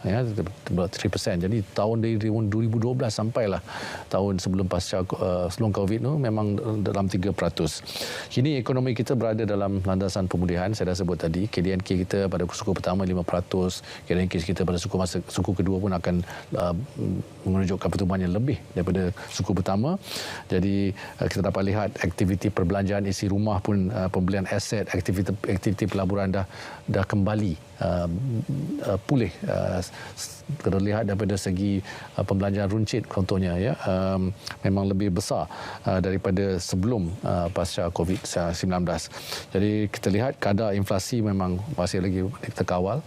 [SPEAKER 9] ya, 3%. Jadi tahun dari 2012 sampailah tahun sebelum pasca sebelum COVID tu memang dalam 3%. Kini ekonomi kita berada dalam landasan pemulihan. Saya dah sebut tadi, KDNK kita pada suku pertama 5%, KDNK kita pada suku kedua pun akan menunjukkan pertumbuhan yang lebih daripada suku pertama. Jadi kita dapat lihat aktiviti perbelanjaan isi rumah pun, pembelian aset, aktiviti pelaburan dah kembali pulih. Terlihat daripada segi pembelanjaan runcit contohnya, ya, memang lebih besar daripada sebelum pasca COVID-19. Jadi kita lihat kadar inflasi memang masih lagi terkawal.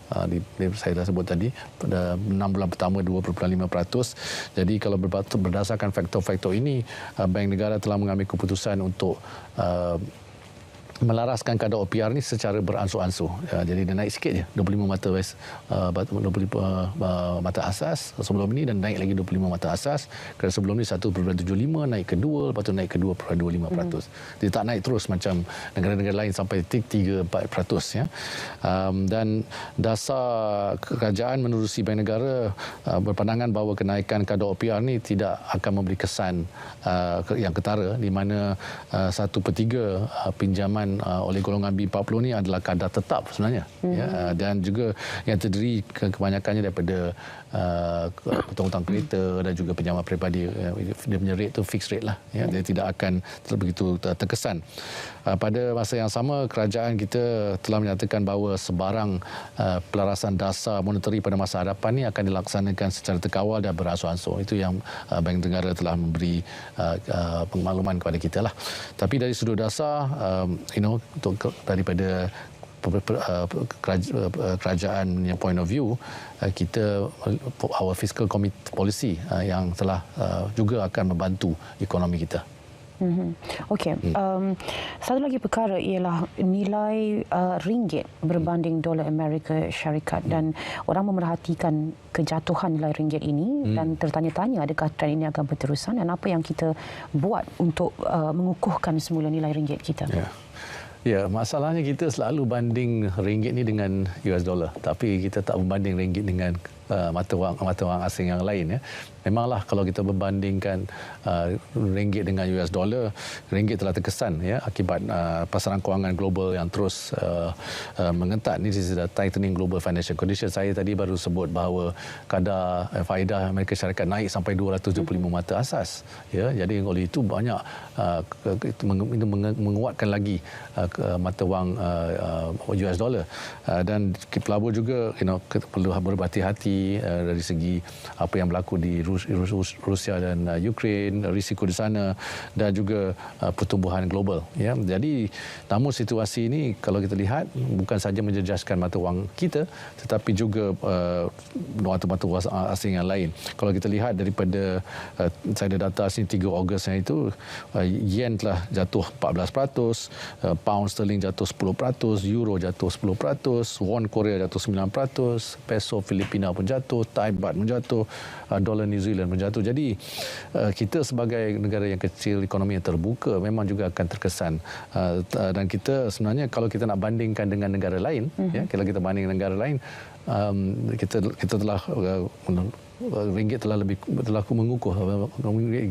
[SPEAKER 9] Saya dah sebut tadi pada 6 bulan pertama 2.5%. Jadi kalau berdasarkan faktor-faktor ini, Bank Negara telah mengambil keputusan untuk melaraskan kadar OPR ni secara beransur-ansur. Jadi dia naik sikit je, 25 mata asas sebelum ini, dan naik lagi 25 mata asas. Kerana sebelum ni 1.75 naik ke 2, lepas tu naik ke 2.25%. Dia tak naik terus macam negara-negara lain sampai 3-4%, ya. Dan dasar kerajaan menerusi Bank Negara berpandangan bahawa kenaikan kadar OPR ni tidak akan memberi kesan yang ketara, di mana 1/3 pinjaman oleh golongan B40 ni adalah kadar tetap sebenarnya, ya, dan juga yang terdiri kebanyakannya daripada hutang-hutang kereta dan juga pinjaman peribadi. Dia punya rate tu fixed rate lah, ya. Dia tidak akan begitu terkesan. Pada masa yang sama, kerajaan kita telah menyatakan bahawa sebarang pelarasan dasar monetary pada masa hadapan ni akan dilaksanakan secara terkawal dan beransur-ansur. Itu yang Bank Negara telah memberi pengmakluman kepada kita lah. Tapi dari sudut dasar, daripada kerajaan punya point of view, kita our fiscal policy yang telah juga akan membantu ekonomi kita.
[SPEAKER 5] Okey. Satu lagi perkara ialah nilai ringgit berbanding dolar Amerika Syarikat dan orang memerhatikan kejatuhan nilai ringgit ini dan tertanya-tanya adakah trend ini akan berterusan dan apa yang kita buat untuk mengukuhkan semula nilai ringgit kita.
[SPEAKER 9] Ya, masalahnya kita selalu banding ringgit ni dengan US dollar, tapi kita tak membanding ringgit dengan mata wang asing yang lain. Memanglah kalau kita berbandingkan ringgit dengan US dollar, ringgit telah terkesan akibat pasaran kewangan global yang terus mengentat. Ini is the tightening global financial condition. Saya tadi baru sebut bahawa kadar faedah Amerika Syarikat naik sampai 275 mata asas. Jadi oleh itu banyak menguatkan lagi mata wang US dollar. Dan pelabur juga perlu berhati-hati dari segi apa yang berlaku di Rusia dan Ukraine, risiko di sana dan juga pertumbuhan global. Jadi namun situasi ini kalau kita lihat bukan saja menjejaskan mata wang kita tetapi juga mata wang asing yang lain. Kalau kita lihat daripada saya ada data sini 3 Ogos yang itu, yen telah jatuh 14%, pound sterling jatuh 10%, euro jatuh 10%, won Korea jatuh 9%, peso Filipina pun jatuh, Thai baht pun jatuh, dolar New Zealand pun jatuh. Jadi kita sebagai negara yang kecil, ekonomi yang terbuka memang juga akan terkesan. Dan kita sebenarnya kalau kita nak bandingkan dengan negara lain, kalau kita banding dengan negara lain, kita telah ringgit telah mengukuh,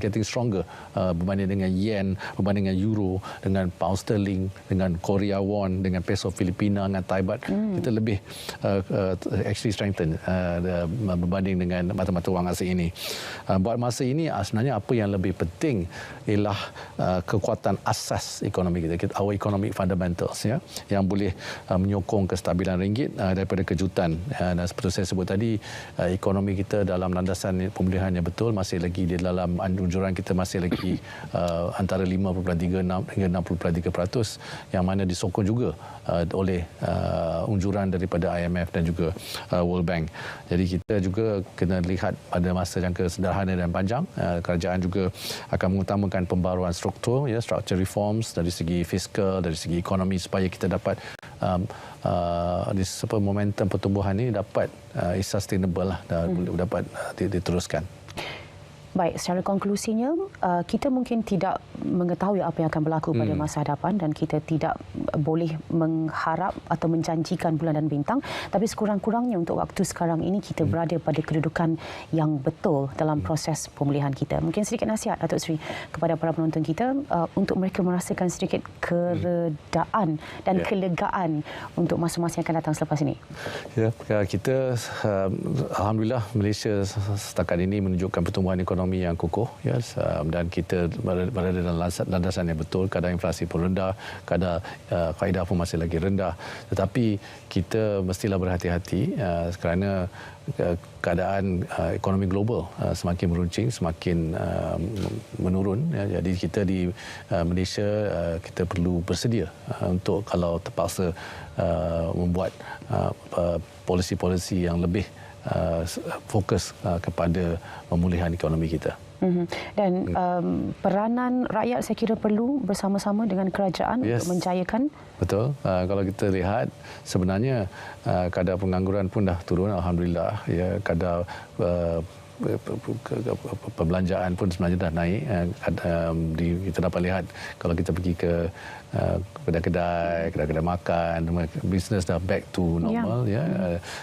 [SPEAKER 9] getting stronger berbanding dengan yen, berbanding dengan euro, dengan pound sterling, dengan Korea won, dengan peso Filipina, dengan Thai baht. Kita lebih actually strengthen berbanding dengan mata-mata wang asing ini. Buat masa ini sebenarnya apa yang lebih penting ialah kekuatan asas ekonomi kita, our economic fundamentals, yang boleh menyokong kestabilan ringgit daripada kejutan. Dan seperti saya sebut tadi, ekonomi kita dalam landasan pemulihan yang betul, masih lagi di dalam anjuran kita masih lagi antara 5.36 hingga 60.3%, yang mana disokong juga oleh unjuran daripada IMF dan juga World Bank. Jadi kita juga kena lihat pada masa jangka sederhana dan panjang, kerajaan juga akan mengutamakan pembaruan struktur, structure reforms dari segi fiskal, dari segi ekonomi supaya kita dapat momentum pertumbuhan ini dapat sustainable lah, dapat diteruskan.
[SPEAKER 5] Baik, secara konklusinya, kita mungkin tidak mengetahui apa yang akan berlaku pada masa hadapan dan kita tidak boleh mengharap atau menjanjikan bulan dan bintang, tapi sekurang-kurangnya untuk waktu sekarang ini kita berada pada kedudukan yang betul dalam proses pemulihan kita. Mungkin sedikit nasihat Datuk Seri kepada para penonton kita untuk mereka merasakan sedikit keredaan dan kelegaan untuk masa-masa yang akan datang selepas ini.
[SPEAKER 9] Kita alhamdulillah Malaysia setakat ini menunjukkan pertumbuhan ekonomi yang kukuh, dan kita berada dalam landasan yang betul. Kadar inflasi pun rendah, kadar faedah pun masih lagi rendah, tetapi kita mestilah berhati-hati kerana keadaan ekonomi global semakin meruncing, semakin menurun. Jadi kita di Malaysia kita perlu bersedia untuk kalau terpaksa membuat polisi-polisi yang lebih fokus kepada pemulihan ekonomi kita.
[SPEAKER 5] Dan peranan rakyat saya kira perlu bersama-sama dengan kerajaan untuk menjayakan.
[SPEAKER 9] Betul. Kalau kita lihat sebenarnya kadar pengangguran pun dah turun, alhamdulillah. Kadar perbelanjaan pun sebenarnya dah naik. Kita dapat lihat kalau kita pergi ke kedai-kedai makan, bisnes dah back to normal.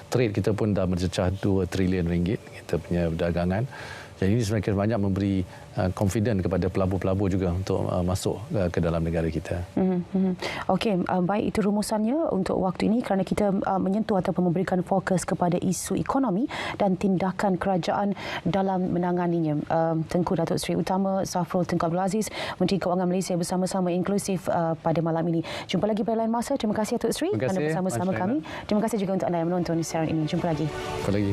[SPEAKER 9] Trade kita pun dah mencecah 2 trilion ringgit, kita punya perdagangan. Jadi ini semakin banyak memberi confident kepada pelabur-pelabur juga untuk masuk ke dalam negara kita.
[SPEAKER 5] Okey, baik, itu rumusannya untuk waktu ini kerana kita menyentuh ataupun memberikan fokus kepada isu ekonomi dan tindakan kerajaan dalam menanganinya. Tengku Datuk Seri Utama Zafrul Tunku Abdul Aziz, Menteri Kewangan Malaysia bersama-sama inklusif pada malam ini. Jumpa lagi pada lain masa. Terima kasih Datuk Seri kerana bersama-sama kami. Terima kasih juga untuk anda yang menonton siaran ini. Jumpa lagi.
[SPEAKER 9] Jumpa lagi.